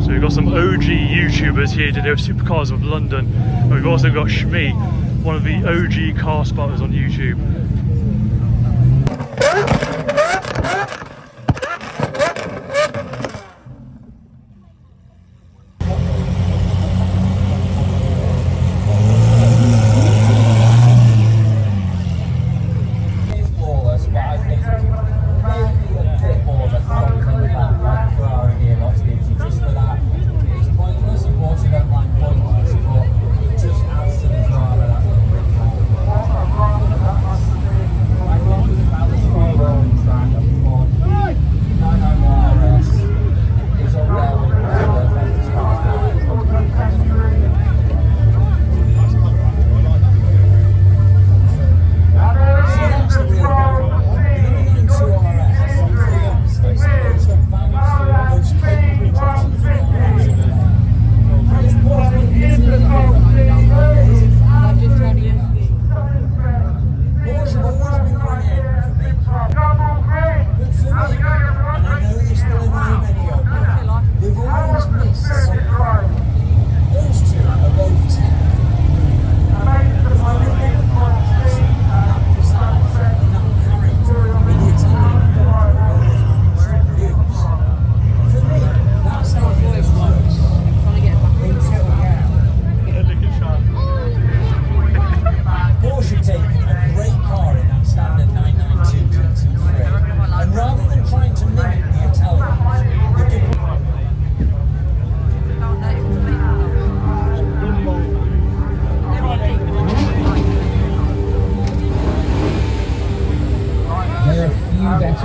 So we've got some OG YouTubers here today with Supercars of London, and we've also got Shmee, one of the OG car spotters on YouTube.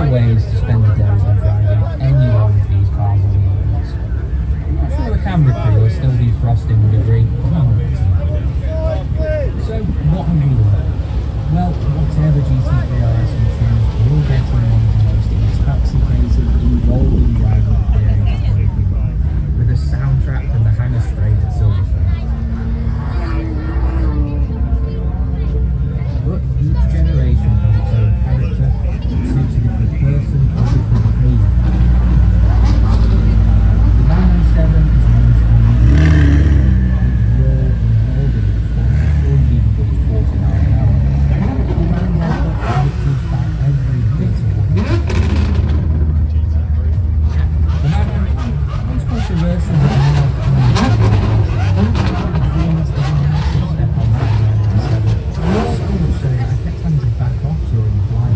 better ways to spend the day than driving any one of these cars on the roads. I'm sure the camera crew will still defrosting would agree. So what have we learned? Well, whatever GT3RS you choose, you'll get in one of the most intoxicating, involving driving experiences with a soundtrack from the Hangar Straight at Silverstone. But each generation has its own character, suits a different person or different occasion. The 997 is the most unusual, raw, involving performance before you even go to 40 miles an hour. The 997 gives back every bit of what it is. The 991, once controversial, but now performance is a massive step on that 997. So much so that I kept having to back off during the flight.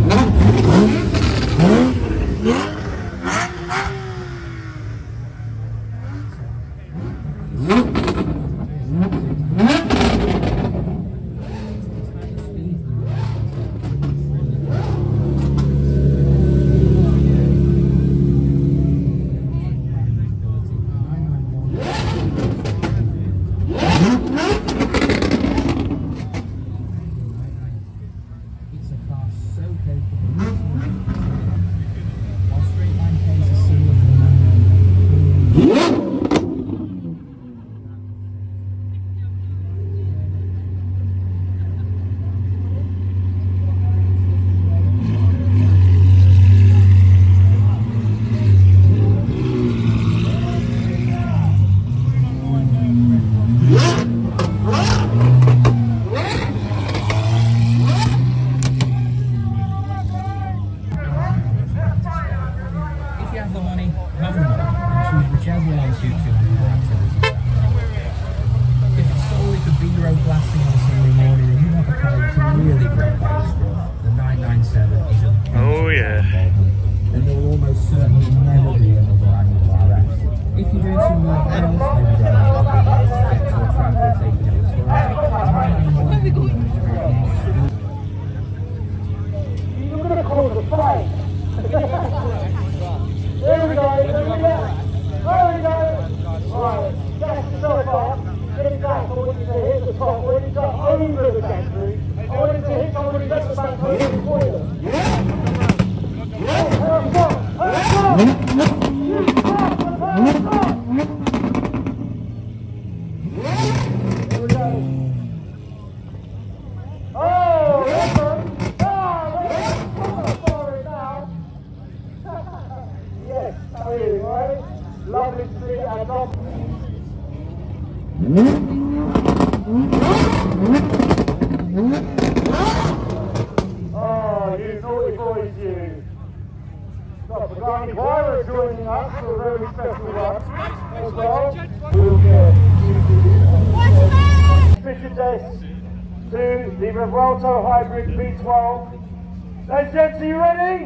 Ladies and gents, are you ready?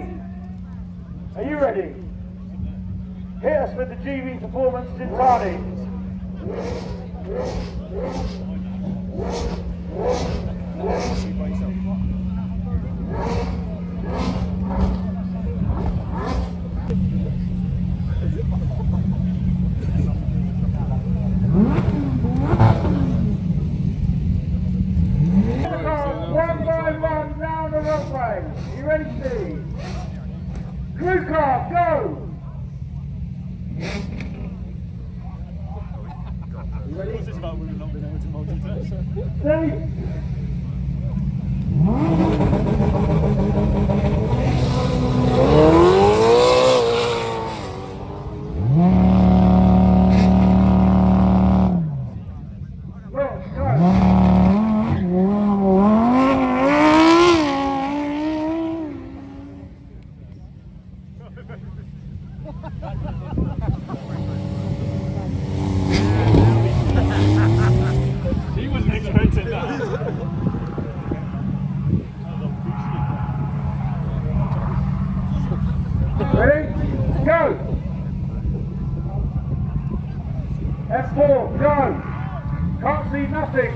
Are you ready? Hit us with the GV Performance Gintani. One by one down the runway. You ready, Steve? Crew car, go! You ready? This is about women not being able to multitask. Steve! He wasn't expecting that. Ready? Go! F4, go! Can't see nothing!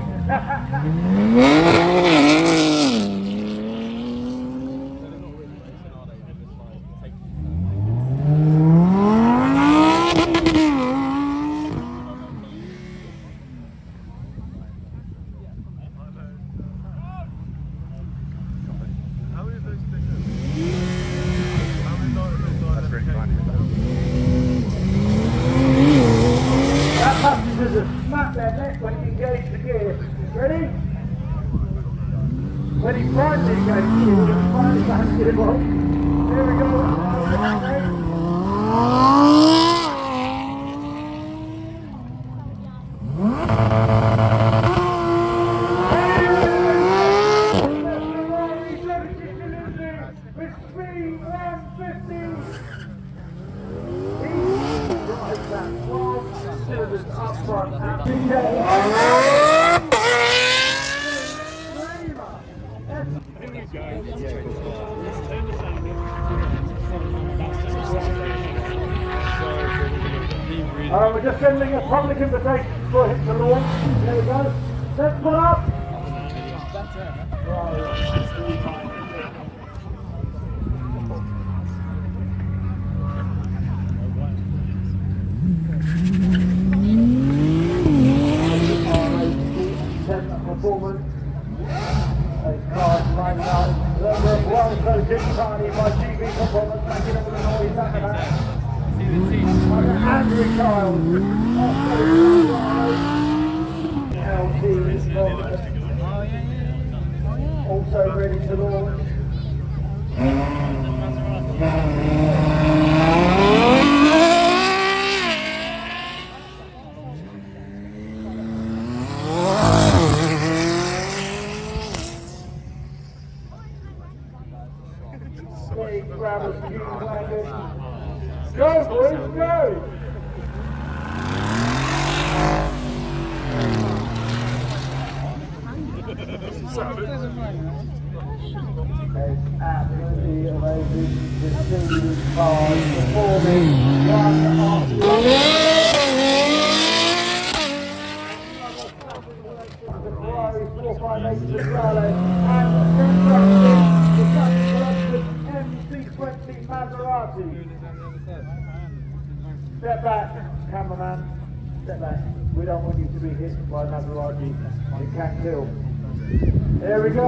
Ready? When he finally goes through, he finally can't get him off. Here we go. With Shmee150. He drives that 12 cylinders up front. We're just sending a public invitation for him to launch. There we go. Let's put up. Performance. Those cars lining up. Number of one so Dick Carney by TV Performance, making up the noise at the back. Andrew Child. Also ready to launch. Go, boys, go! It's absolutely amazing to see these cars performing one after the other. The Ferrari 458 Supercar and the MC20 Maserati. Step back, cameraman. Step back. We don't want you to be hit by Maserati. It can kill. Here we go.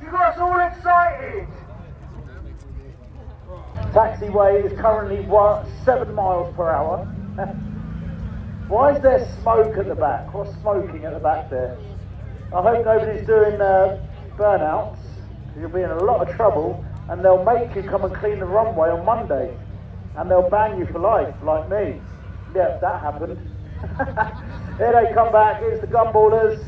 You got us all excited. Taxiway is currently 7 miles per hour. Why is there smoke at the back? What's smoking at the back there? I hope nobody's doing burnouts. You'll be in a lot of trouble, and they'll make you come and clean the runway on Monday, and they'll ban you for life, like me. Yeah, that happened. Here they come back. Here's the Gumballers.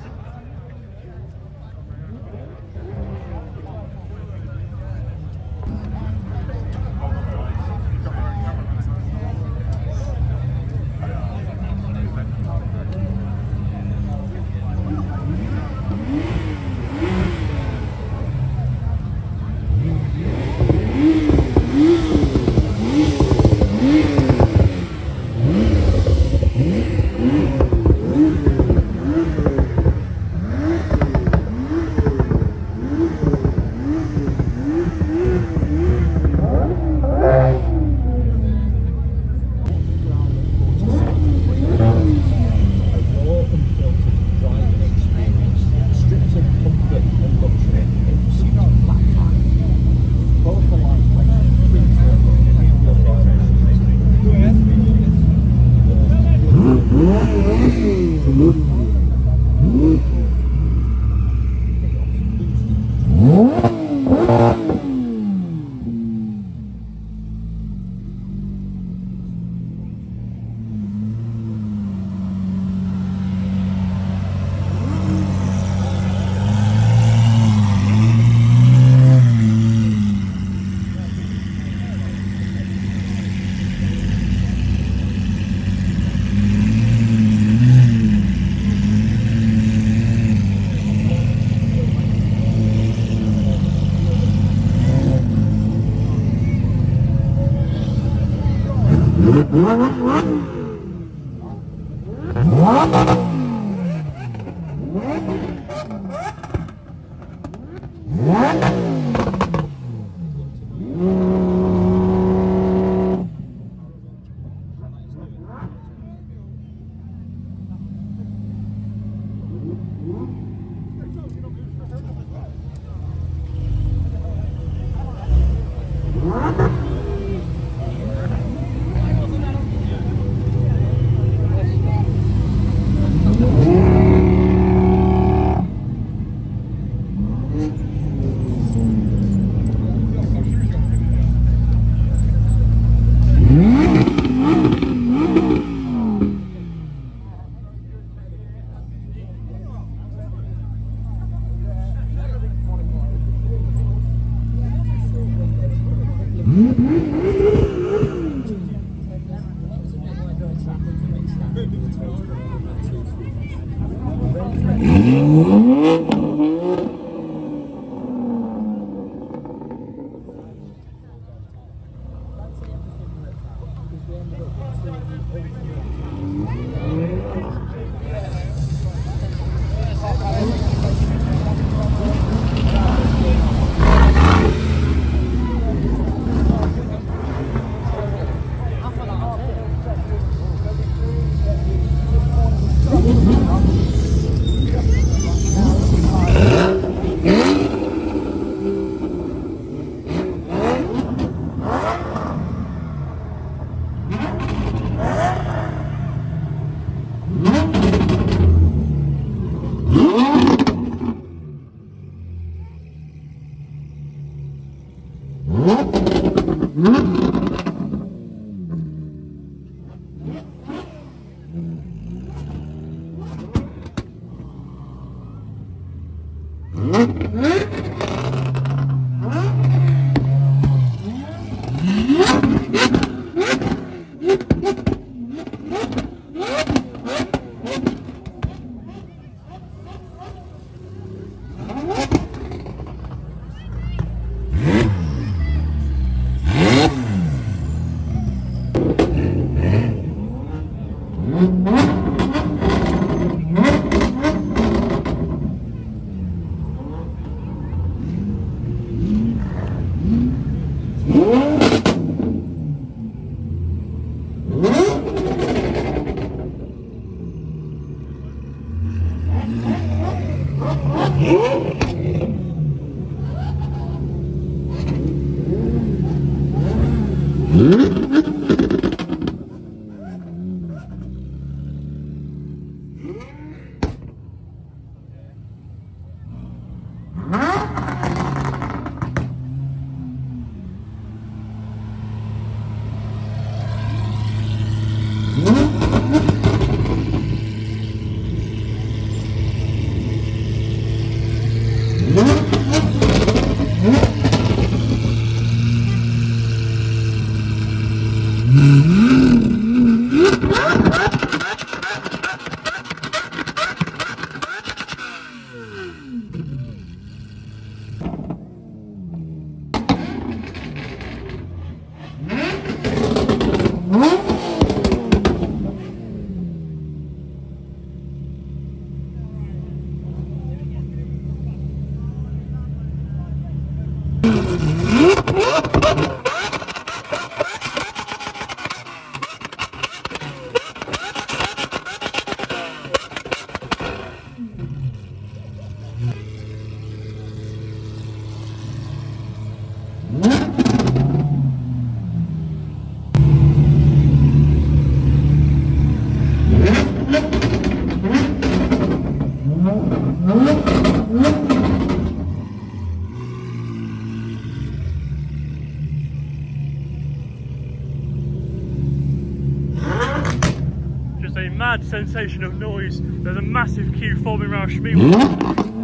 Mad sensation of noise. There's a massive queue forming around Shmee150.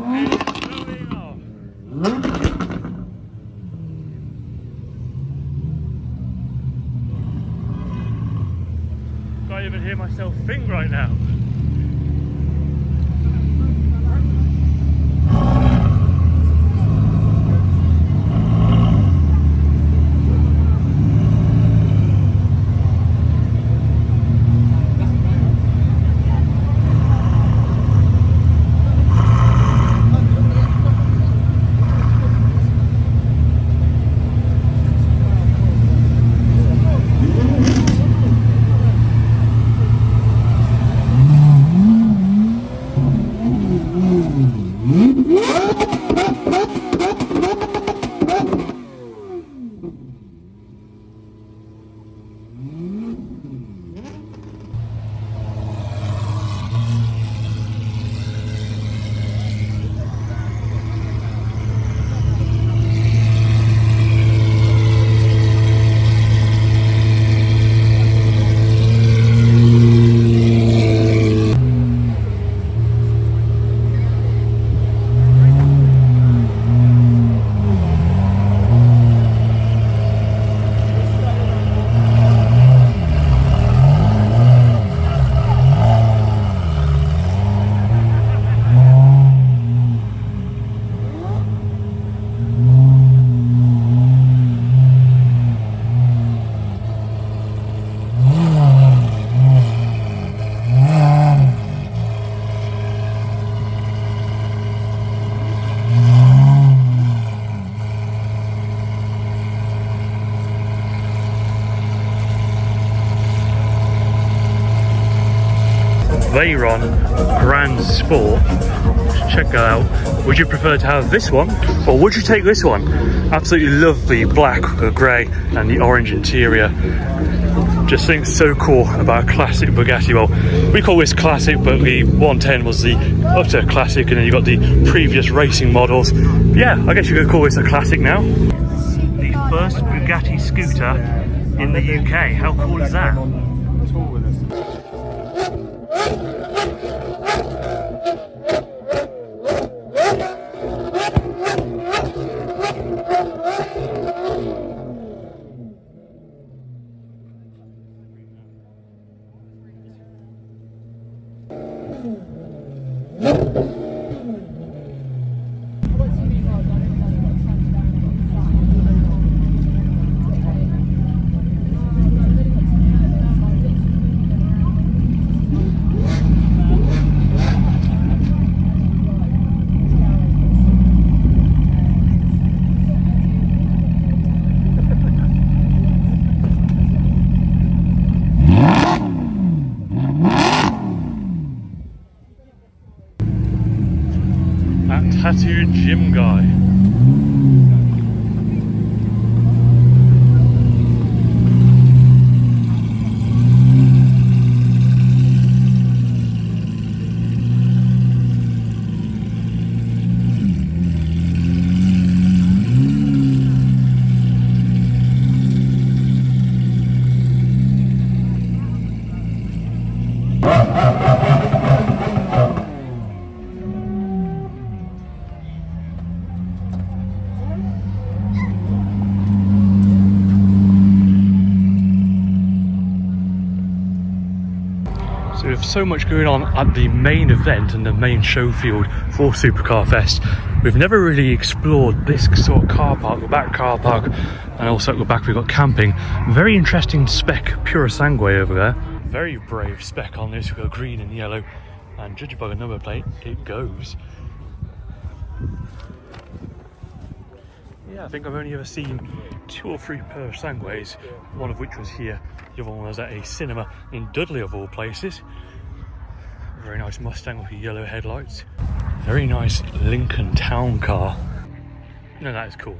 Can't even hear myself think right now. Veyron Grand Sport. Check that out. Would you prefer to have this one, or would you take this one? Absolutely love the black, the grey and the orange interior. Just think so cool about a classic Bugatti. Well, we call this classic, but the 110 was the utter classic, and then you got the previous racing models. But yeah, I guess you could call this a classic now. The first Bugatti scooter in the UK. How cool is that? Tattooed gym guy. So with so much going on at the main event and the main show field for Supercar Fest, we've never really explored this sort of car park, the back car park, and also at the back we've got camping. Very interesting spec, Pura Sangue over there. Very brave spec on this, we've got green and yellow, and judging by the number plate, it goes. Yeah, I think I've only ever seen 2 or 3 Pura Sangues, one of which was here, the other one was at a cinema in Dudley of all places. Very nice Mustang with the yellow headlights. Very nice Lincoln Town car. No, that is cool.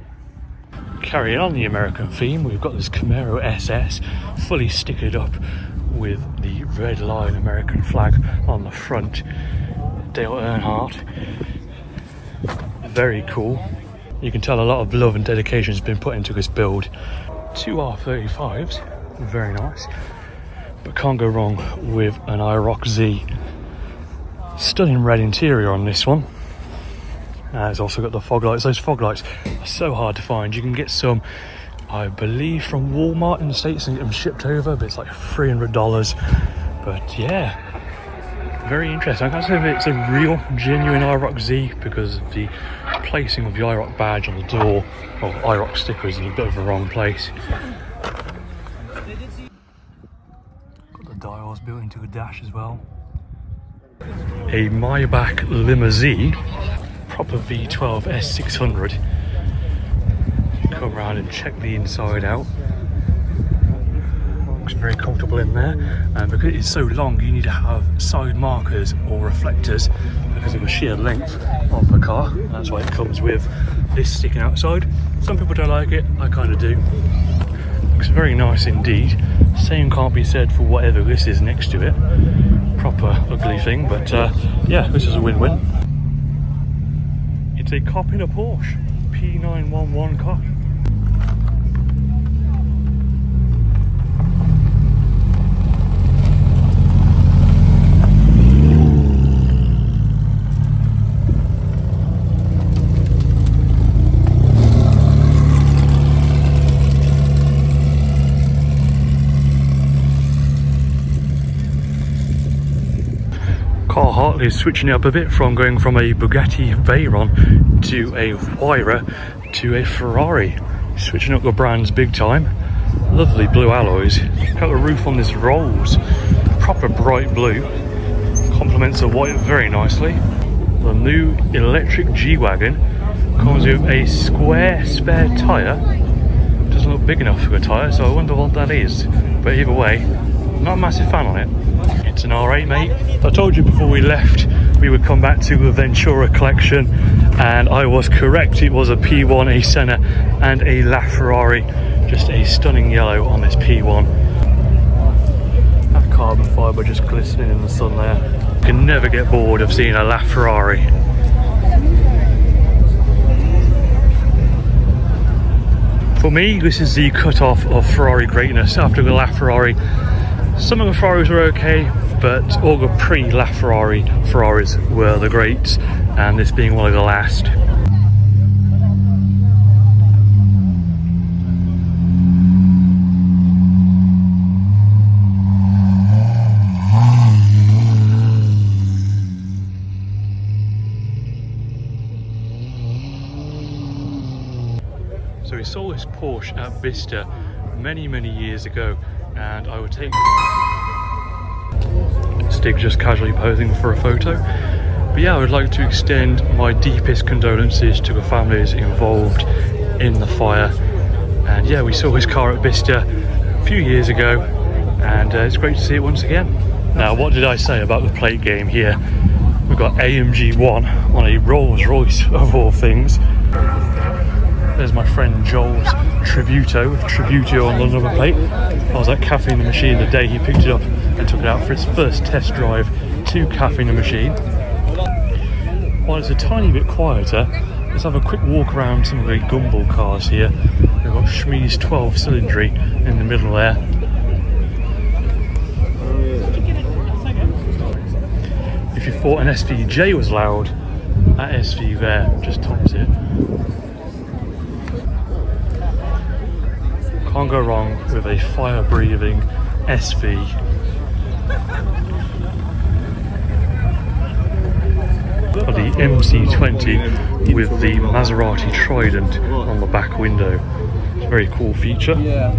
Carrying on the American theme, we've got this Camaro SS, fully stickered up with the red line American flag on the front. Dale Earnhardt. Very cool. You can tell a lot of love and dedication has been put into this build. 2 R35s, very nice. But can't go wrong with an IROC Z. Stunning red interior on this one. It's also got the fog lights. Those fog lights are so hard to find. You can get some, I believe, from Walmart in the States and get them shipped over, but it's like $300. But yeah, very interesting. I can't say if it's a real, genuine IROC Z because of the placing of the IROC badge on the door, or IROC sticker is in a bit of a wrong place. Got the dials built into the dash as well. A Maybach Limousine, proper V12 S600. Come around and check the inside out. Looks very comfortable in there, and because it's so long you need to have side markers or reflectors because of the sheer length of the car. That's why it comes with this sticking outside. Some people don't like it, I kind of do. Looks very nice indeed. Same can't be said for whatever this is next to it. Proper ugly thing, but yeah, this is a win-win. It's a cop in a Porsche, P911 cop. Hartley is switching it up a bit from going from a Bugatti Veyron to a Huayra to a Ferrari. Switching up the brands big time. Lovely blue alloys. Got the roof on this rolls. Proper bright blue. Complements the white very nicely. The new electric G-Wagon comes with a square spare tyre. Doesn't look big enough for a tyre, so I wonder what that is. But either way, not a massive fan on it. That's an R8, mate. I told you before we left we would come back to the Ventura collection, and I was correct. It was a P1, a Senna and a LaFerrari. Just a stunning yellow on this P1. That carbon fibre just glistening in the sun there. You can never get bored of seeing a LaFerrari. For me, this is the cut-off of Ferrari greatness. After the LaFerrari, some of the Ferraris were okay, but all the pre-LaFerrari Ferraris were the greats, and this being one of the last. So we saw this Porsche at Bicester many years ago, and I would take Stig just casually posing for a photo. But yeah, I would like to extend my deepest condolences to the families involved in the fire. And yeah, we saw his car at Bicester a few years ago, and it's great to see it once again. Now, what did I say about the plate game here? We've got AMG 1 on a Rolls Royce of all things. There's my friend Joel's Tributo with Tributo on the number plate. I was at Cafe in the Machine the day he picked it up and took it out for its first test drive to Cafe in the Machine. While it's a tiny bit quieter, let's have a quick walk around some of the Gumball cars here. We've got Shmee's 12 cylindry in the middle there. If you thought an SVJ was loud, that SV there just tops it. Can't go wrong with a fire-breathing SV. Got the MC20 with the Maserati Trident on the back window. It's a very cool feature. Yeah.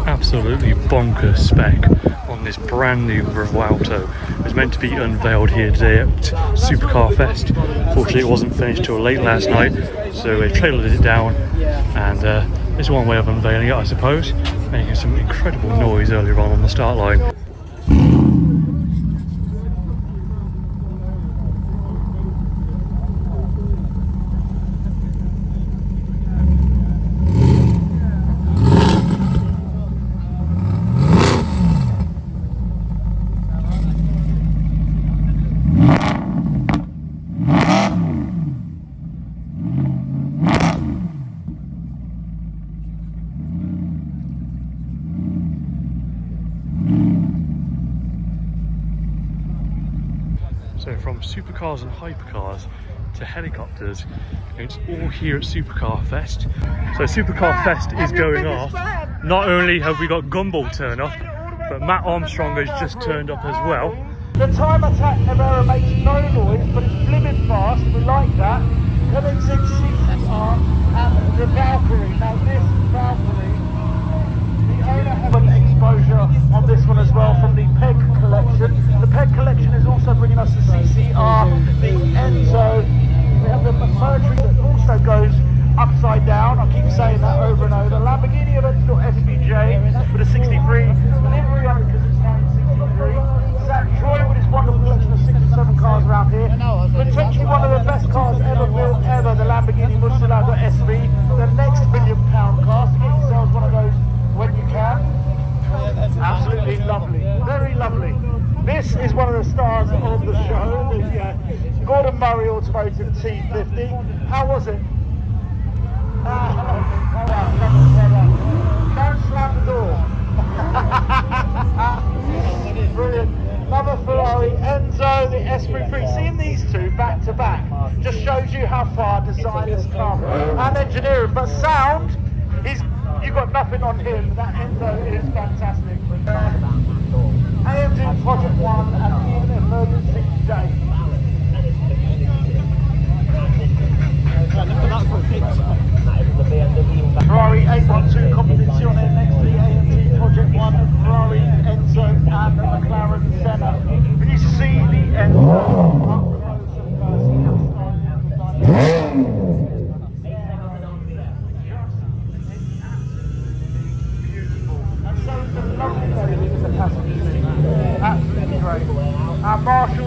Absolutely bonkers spec on this brand new Bravauto. It was meant to be unveiled here today at Supercar Fest. Fortunately, it wasn't finished till late last night, so they trailered it down, and this is one way of unveiling it, I suppose, making some incredible noise earlier on the start line. So from supercars and hypercars to helicopters, it's all here at Supercar Fest. So Supercar Fest is going off. Not only have we got Gumball turn up, but Matt Armstrong has just turned up as well. The time attack Nevera makes no noise, but it's blimmin' fast. We like that. Coming 6 CCR and the Valkyrie. Now this Valkyrie, the owner has an exposure on this one as well from the PEG collection. The PEG collection is also bringing us the CCR, the Enzo. We have the Mercury that also goes upside down. I keep saying that over and over. Lamborghini Aventador SVJ with a 63 livery on it because it's 963. Zach Troy with his wonderful collection of 67 cars around here. Potentially one of the best cars ever built ever, the Lamborghini Murcielago SV. The next £1 million car, so get yourselves one of those when you can. Absolutely lovely, very lovely. This is one of the stars of the show, the Gordon Murray Automotive T50. How was it? Don't slam the door. Brilliant. Another Ferrari Enzo, the S33. Seeing these two back to back just shows you how far design has come and engineering. But sound, you've got nothing on him. That Enzo is fantastic. AMG Project 1 and even Emergency Day. Ferrari 812 Competizione next to the AMG Project 1, Ferrari Enzo and the McLaren Senna. We need to see the Enzo up close and personal.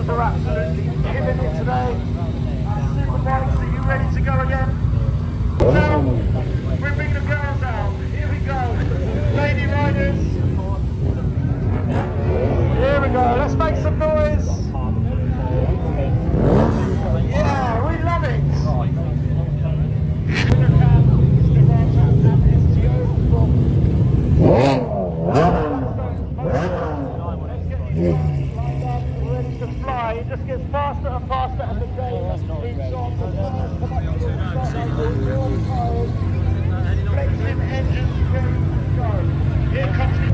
drivers are absolutely killing it today. Superbikes, are you ready to go again? Now, we bring the girls out. Here we go. Lady riders. Here we go. Let's make some noise. Yeah, we love it. Ready to fly. It just gets faster and faster as the day moves on. Flexing engines ready to go. Here comes the...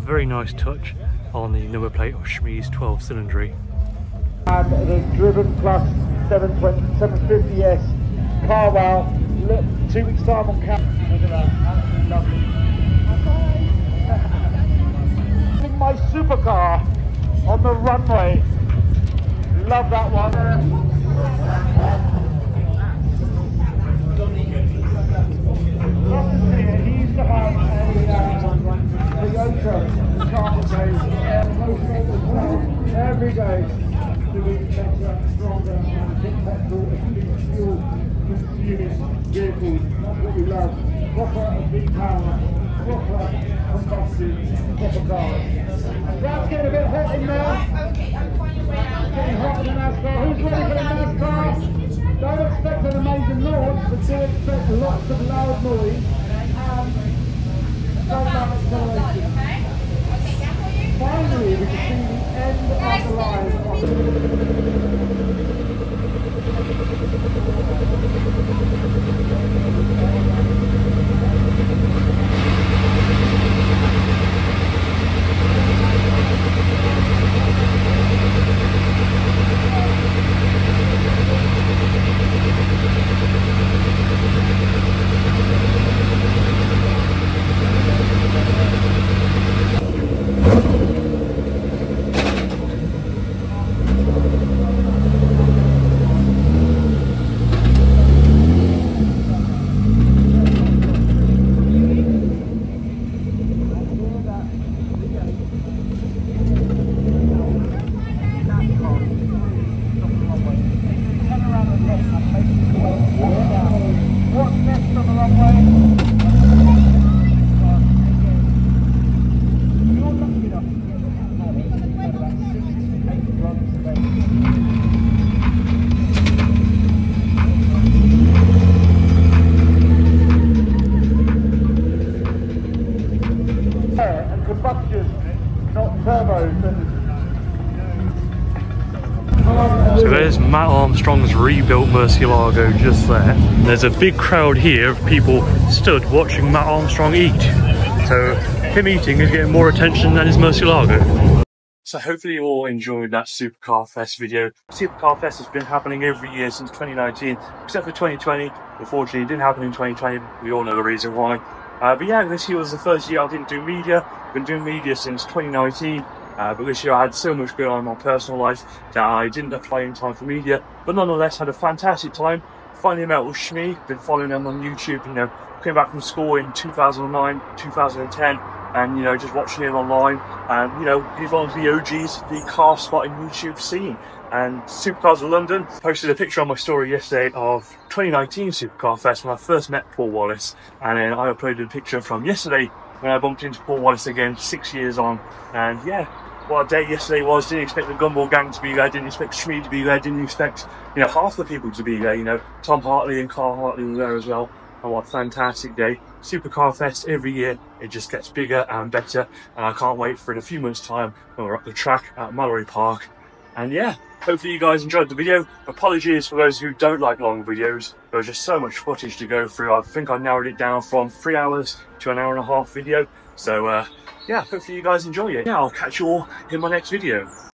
Very nice touch on the number plate of Shmee's 12 cylindry. And the Driven Plus 750S car wow. Look, 2 weeks time on camp. Look at that, absolutely lovely. In my supercar on the runway. Love that one. Austin's here. He used to have a Toyota carpet base every day to be better, stronger, and hit petrol, fuel consuming vehicles. That's what we love. Proper V-power, proper combustion, proper cars. That's getting a bit hot in there. Getting hotter than NASCAR. Who's ready for the NASCAR? Don't expect an amazing launch, but do expect lots of loud noise and so much acceleration. Finally, we can see the end of the line. And combustion, not turbos. So there's Matt Armstrong's rebuilt Murcielago just there. There's a big crowd here of people stood watching Matt Armstrong eat. So him eating is getting more attention than his Murcielago. So hopefully you all enjoyed that Supercar Fest video. Supercar Fest has been happening every year since 2019, except for 2020. Unfortunately, it didn't happen in 2020. We all know the reason why. But yeah, this year was the first year I didn't do media. I've been doing media since 2019. But this year I had so much going on in my personal life that I didn't apply in time for media. But nonetheless, had a fantastic time. Finally met with Shmee, been following him on YouTube, you know, came back from school in 2009, 2010, and, you know, just watching him online. And, you know, he's one of the OGs, the car spotting YouTube scene. And Supercars of London posted a picture on my story yesterday of 2019 Supercar Fest when I first met Paul Wallace. And then I uploaded a picture from yesterday when I bumped into Paul Wallace again, 6 years on. And yeah, what a day yesterday was. Didn't expect the Gumball gang to be there, didn't expect Shmee to be there, didn't expect, you know, half the people to be there. You know, Tom Hartley and Carl Hartley were there as well. And what a fantastic day. Supercar Fest every year, it just gets bigger and better. And I can't wait for in a few months' time when we're up the track at Mallory Park. And yeah, hopefully you guys enjoyed the video. Apologies for those who don't like long videos. There was just so much footage to go through. I think I narrowed it down from 3 hours to an hour and a half video. So yeah, hopefully you guys enjoy it. Yeah, I'll catch you all in my next video.